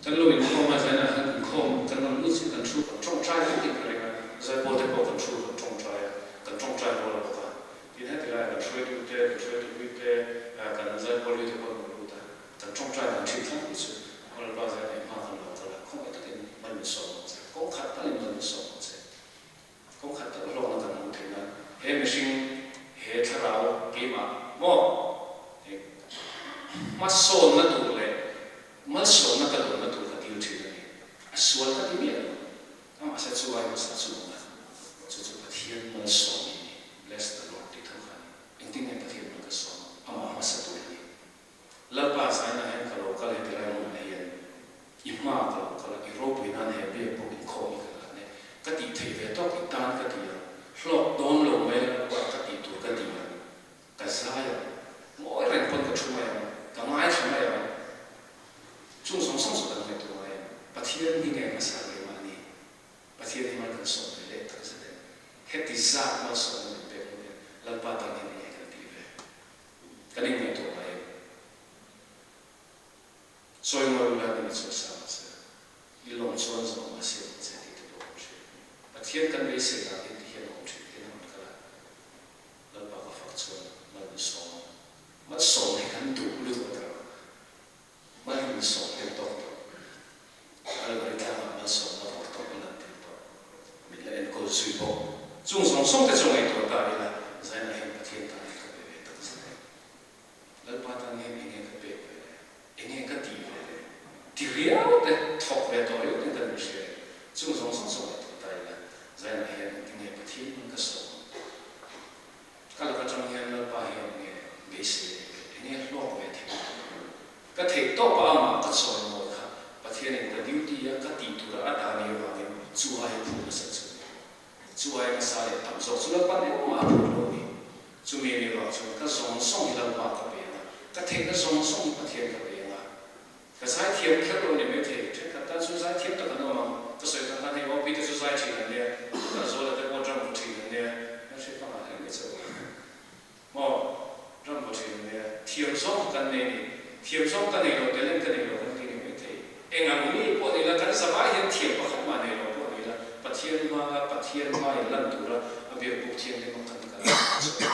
cái lối nó không mà cái là không cái nó lúc chỉ cần chú trong trái cái gì cái này giải bỏ được cần chú trong trái bỏ là cái thì hết thì lại là chơi được cần giải bỏ được cần trong trái là chỉ thắng cái sự còn là bao giờ này mà thằng nào là không phải cái mình sống cũng khát tới mình sống cũng khát tới lo nó cần thế nào hệ mình sinh hệ thà rau cái mà mắt sồn nó tụ lại mắt sồn nó cái đồ nó tụ cái điều gì này sồn cái gì vậy mà sẽ chua ai mà sẽ chua mà chua cái thiên nó sồn bless the Lord đi thằng này anh tin cái thiên nó cái sồn mà sẽ tụ đi lỡ ba sai là hết cái lỗ cái này thì lại một này ima cái là Europe với anh hay biết bộ in khôi cái này cái gì thì về đó cái tan cái gì lọt đón lồng mấy là cái gì tụ cái gì cái sai mỗi lần con cái chú mày cái mai chú mày chúng sống sống sự cái tụ mày bắt thiên đi nghe cái sai cái mà đi bắt thiên đi mà cái sống cái đấy thật sự đấy hết thì sao mà sống được biết không lần ba tăng cái này cái gì về cái này nghe tụ mày rồi mà là cái số sao ilong chuan zo ma se che ti to che pathian kan le se la ti hian om che ti nam kala la ba ka fa chuan ma ni so ma so ne kan du lu ta ma ni so ne to ala ba ta ma so ma to to na ti to mi la en ko sui bo chung song song te chung ai to ta la sai na hian pathian ta ka be ta sa la ba ta ne nge ka be nge ka ti thì riêng để thọc về tội lỗi tình tình sẽ chúng sống sống sống tại tại là giải là hiện những nghề bất thiên những cái số các loại trong hiện là bài hiện nghề nghệ sĩ nghề lo về thì cái thể tốt bao mà cái số một khác bất thiên những cái duty cái tỷ tu là đã nhiều và cái chú ai phụ là sự chú ai cái sao để tạm số chú là bắt đầu mà phụ rồi chú mình đi vào chú cái sống sống là bao cái bé cái thể cái sống sống bất thiên cái cái sai thiệp khác rồi nên mới thế cái ta số sai thiệp tất cả nó mà cái sự ta này vào bây giờ số sai chỉ là này cái số là cái quan trọng chỉ là này nó sẽ phát hành cái số mà trong một chỉ là này thiệp số cái này rồi cái lên cái này rồi cái này mới thế anh em nghĩ bộ này là cái sao vậy hiện thiệp và không mà này rồi bộ này là bắt thiên mà lần đầu là bây giờ bộ thiên thì nó cần cái sự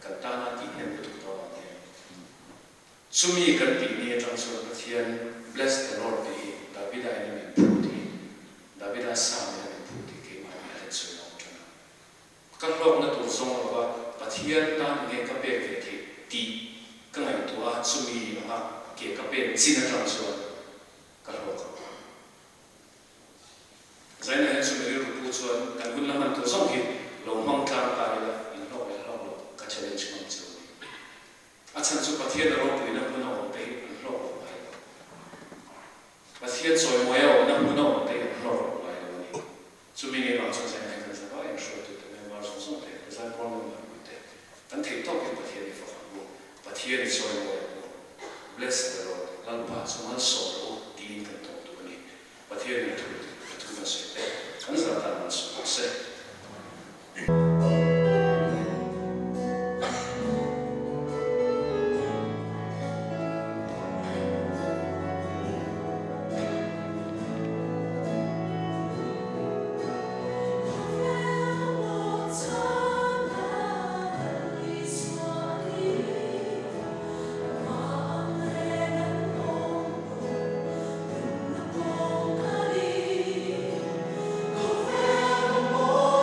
cần ta là gì hết Sumi kan ti ni trong số Pathian bless the Lord đi David ai nên phuti David asam nên phuti cái mà mình sẽ nói cho nó các lúc nó tụt sông và Pathian ta nghe các bé về thì ti cái ngày tua Sumi mà cái các bé xin trong số các lúc giải này Sumi được phụ chuan kan hun làm ăn tụt sông thì lòng mong tham tài là in lo cái challenge của mình Achan chu Pathian ro pui na puna o te ro bai Pathian soi moya o na puna o te ro bai ni chu mi ni ma chu sai kan sa ba en sho tu te me ma so so te sa problem ma te kan thei to ke lalpa chuan solo tin kan to tu ni pathian ni tu na se te kan sa ta man se Oh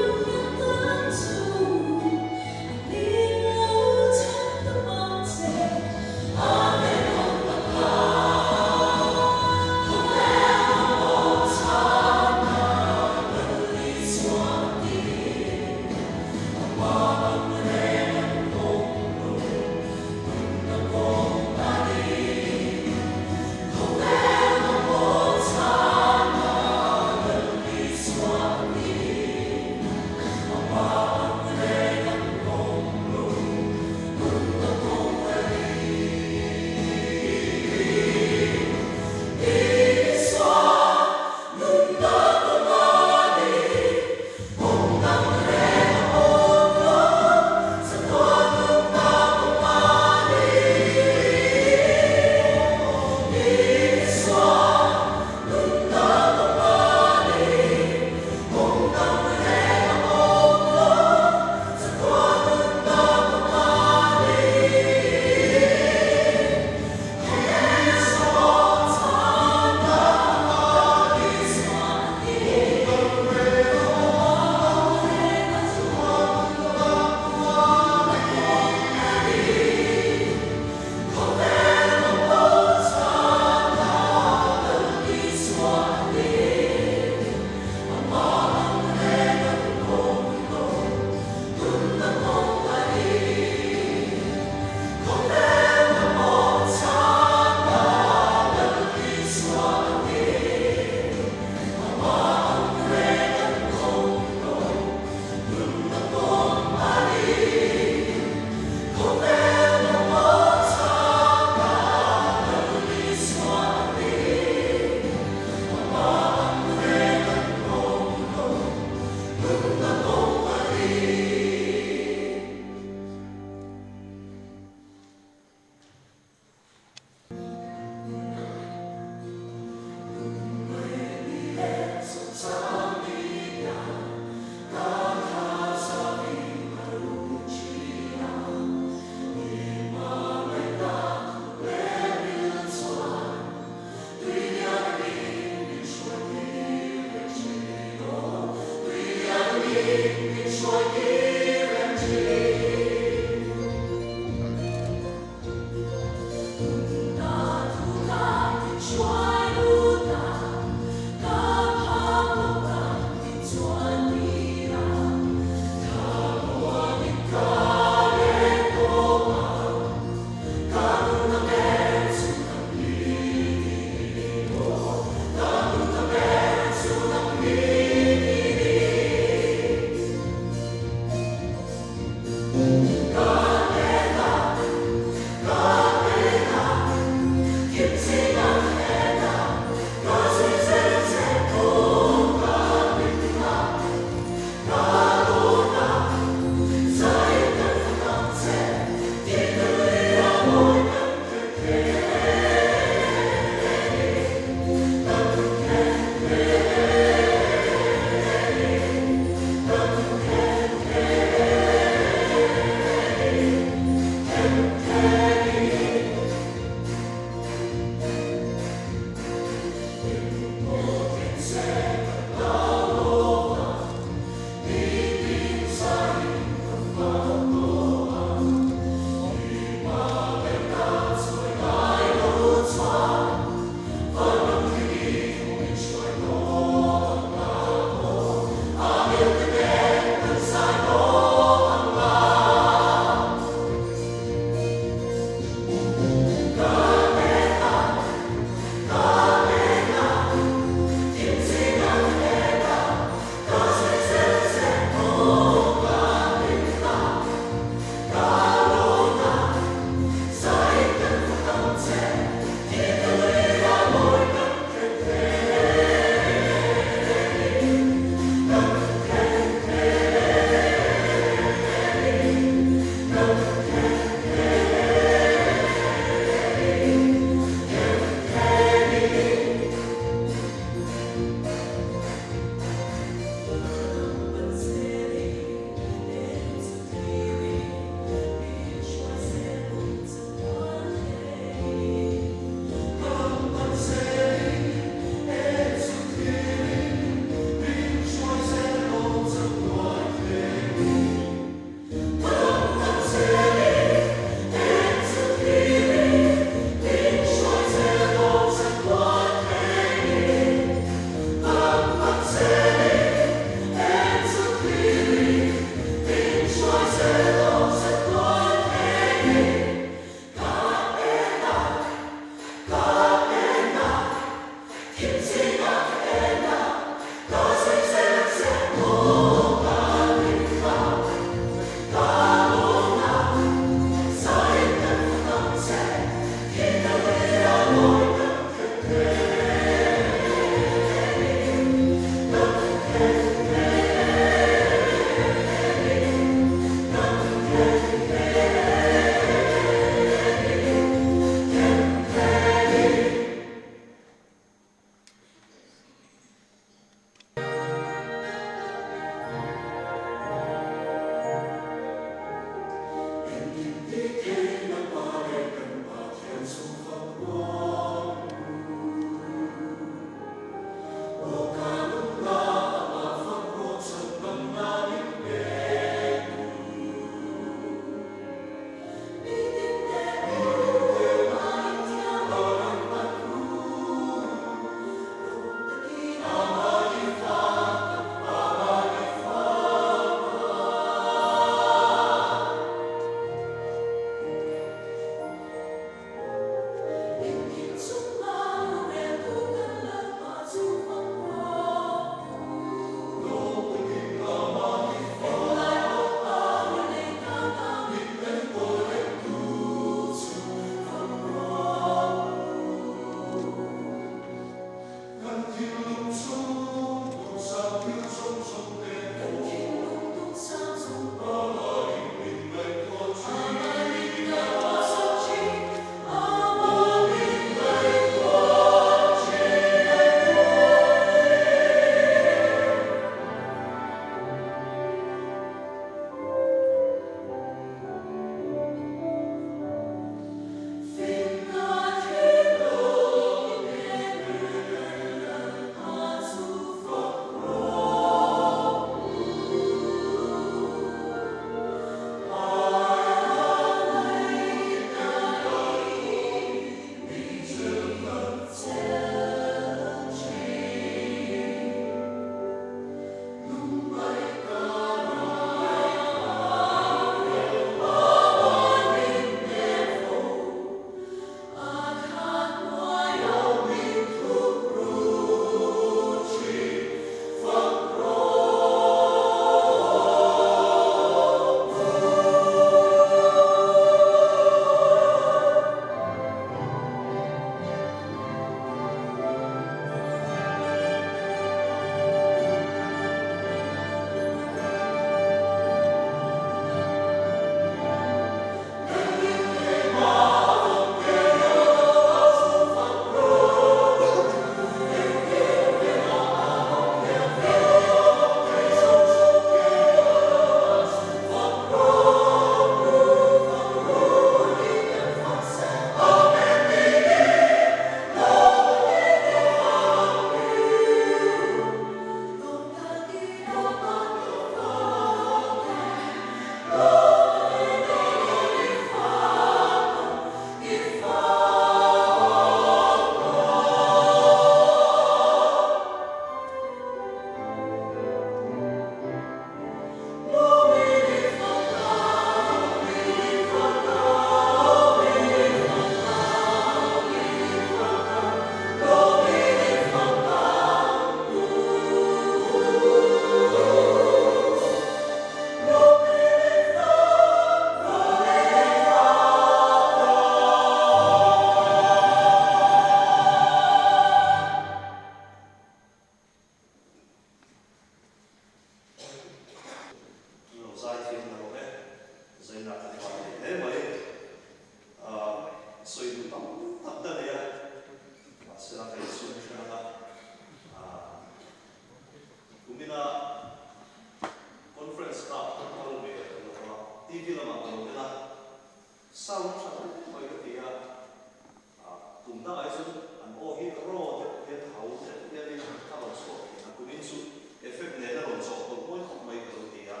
ซึ่งอันโอฮิโร่เห็นเขาเนี่ยนี่ถ้าเราชอบนะคุณอินสุเอฟเฟกต์เนี่ยถ้าเราชอบตัวคนของไม่ตัวเดียว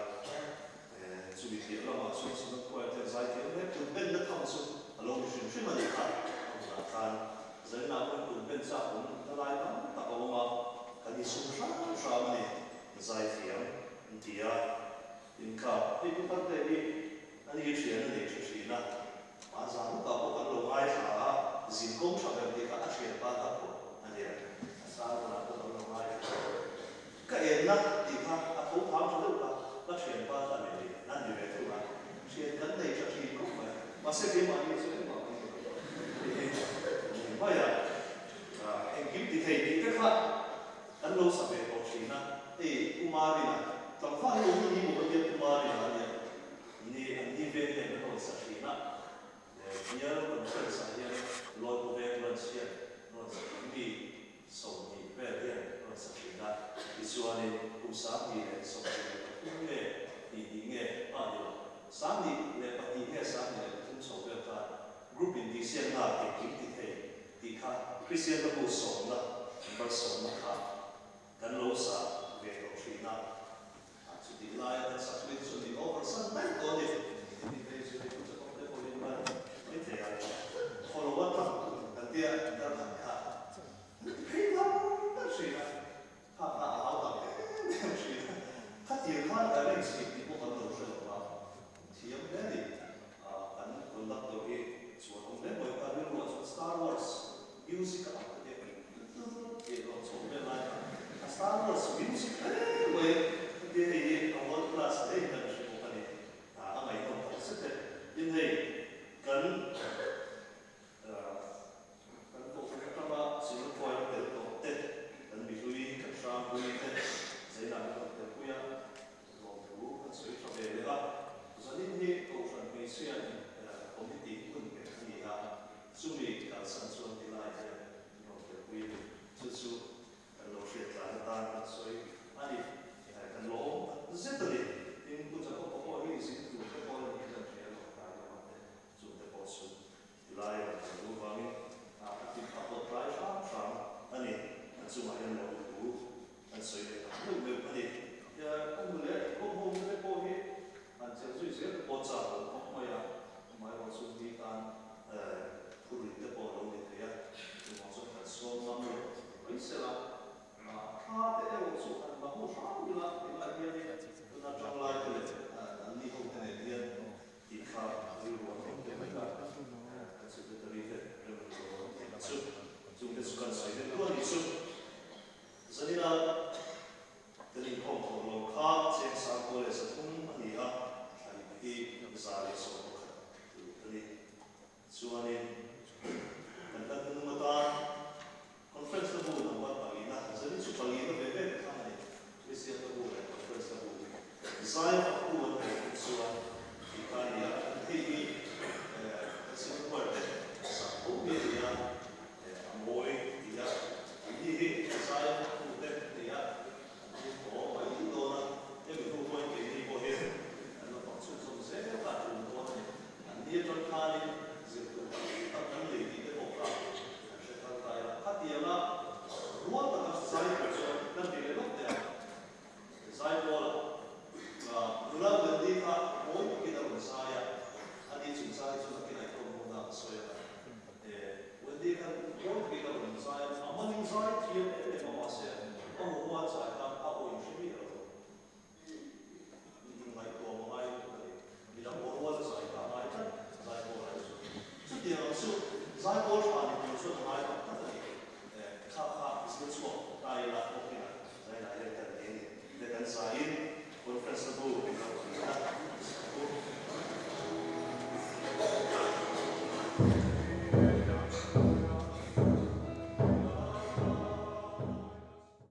สุดที่เรามาสุดสุดกว่าจะใช้ที่เนี่ยคุณเป็นนักทำสุดเราไม่ใช่มันดีครับการเจอหน้าคนคุณเป็นสักคนอะไรบ้างแต่เอามาการที่สุดช้ามันเนี่ยใช้ที่ที่อินข้าวที่คุณตั้งใจดีอันนี้เชียร์นี่เชียร์นะมาจากนู้นกับพวกเราไอ้ข้าสิ่งของชาวบ้านที่เขาเชียร์บ้านเขาอันนี้สาวนาพวกเราไอ้ก็เอ็นนะที่เขาทุกทางทุกทางก็เชียร์บ้านกันเลยนั่นอยู่ในตัวเชียร์กันในจะเชียร์ก็ไม่มาเสียดีมาดีเสียดีมาดีไม่อะเอ็งกิมที่เที่ยวก็อันเราสมัยก่อนชีนะที่อุมารีนะตอนฟ้าลงนี่มันเป็นอุมารีนะเนี่ยนี่อันนี้เป็นเนี่ยเราสักชีนะเนี่ยเราเป็นคนสักเนี่ยเราเป็นคนเชียร์เราสักที่ส่งที่เพื่อนเนี่ยเราสักชีนะที่ส่วนนี้อุตสาหที่เนี่ยส่งที่เนี่ยที่เนี่ยอะไรสามนี่เนี่ยปฏิเนี่ยสามเนี่ยถึงส่งเพื่อนกันกลุ่มอินดิเซียนน่ะที่กิมที่เที่ยวที่ข้าคริสเตียนก็ผู้ส่งละมันส่งมาค่ะกันโลซาเวโรชีนาสุดที่ลายแต่สักวิสุดที่โอเวอร์ซันไม่ตัวเดียวที่เป็นสุดที่คุณจะต้องได้บริบาลไม่เท่าพอเราว่าตั้งกันเดียร์กันตั้งค่ะให้ทำนั่นสินะข้าเอาตั้งนั่นสินะข้าเที่ยวข้าอะไรสิ่งที่พวกเราต้องเชื่อว่าเที่ยวแค่นี้กันคนรักตัวเองส่วนของเล่นบริการเรื่องว่า Star Wars music อะไรเนี่ยเราชมเป็นไรStar Wars music เว้ยเดี๋ยวเอาวันคลาสได้กันใช่ไหมกันเนี่ยอะไรต้องสุดเลยยังไงกันพวกเราทำว่าสิ่งที่ควรเติมเต็มกันบิลุยกันชามบุยเต็มใจหนักกันเต็มคุยลองดูกันสวยชอบเลยละส่วนนี้ตัวฉันไม่เชื่อผมที่ตีคุณเป็นที่สุ่มอีกการสั่งส่วนที่ไล่ลองเต็มคุยสู้กันโลเชียร์การต่างๆสวยอันนี้กันโลเสร็จเลยยิ่งคุณจะพบว่าที่สิ่งที่คุณจะพบที่จะเชื่อเราได้ก็มันสุดแต่พอสุดที่ไล่กันดูว่ามีที่ขับรถไล่ช้าอันนี้มันสุ่มให้เราดูมันสวยเลยครับนึกแบบอันนี้อย่าคุ้มเลยคุ้มไม่พอที่มันจะช่วยเสียพอจ่าผมไม่ว่าสุ่มที่การผู้ริตพอเราเนี่ยที่มันสุ่มกันส่วนมันไม่เสียละถ้าแต่เราสุ่มกันบางคนช้าอยู่ละที่ละเดียวนี่คุณอาจจะไล่ไปเลยอันนี้เขาเนี่ยเดียวที่ขาหรือว่าเขาเนี่ยไม่ได้สุดท้ายเรื่องสุ่มเป็นสุกันใส่เป็นตัวนี้สุ่มสันนิษฐานแต่นี่ผมของเราข้าเช็คสังกัดเลยสักทุ่มอันนี้อันนี้ที่สายส่งกันตัวนี้ส่วนนี้มันตั้งแต่เมื่อตอนคอนเฟรนซ์ตัวนั้นว่าปารีนาสันนิษฐานปารีนาเป็นข้างในไม่เสียตัวเลยคอนเฟรนซ์ตัวสายตัวนั้นส่วนที่ปารีนาที่สิ่งที่ว่าสักทุ่มเนี่ยมวยที่ที่สายตัวนั้นที่โอ้ไปที่โดนเนี่ยเป็นผู้คนที่นี่พอเห็นแล้วต้องสู้สมเสด็จพระองค์ตัวนี้อันนี้จนท่านี้จะต้องตั้งเลยที่จะบอกเราเชื่อใจละถ้าเดียวละรู้ว่าต้องใส่ไปส่วนนั่นเองลูกเนี่ยใส่บอลดูแลเรื่องนี้ค่ะโอ้ยกินอะไรใส่อันนี้ถึงใส่สุดที่ไหนก็มุ่งหน้าสวยละวันนี้ค่ะโอ้ยกินอะไรใส่อามันยิ่งใส่เทียบเลยมาว่าเสียต้องรู้ว่าใส่ตามเอาอยู่ที่นี่เรายิ่งไม่ตัวไม่เลยมีทั้งรู้ว่าใส่ตามไม่ใช่ใส่ตัวอะไรสุดเดียวสุดใส่ตัวชาเนี่ยอยู่ส่วนไม่ต้องตั้งแต่ข้าวสิ่งชั่วได้ละโอเคนะใส่ไหนเรื่องกันเองเรื่องกันใส่คอนเฟรนซ์บูเราคุยกัน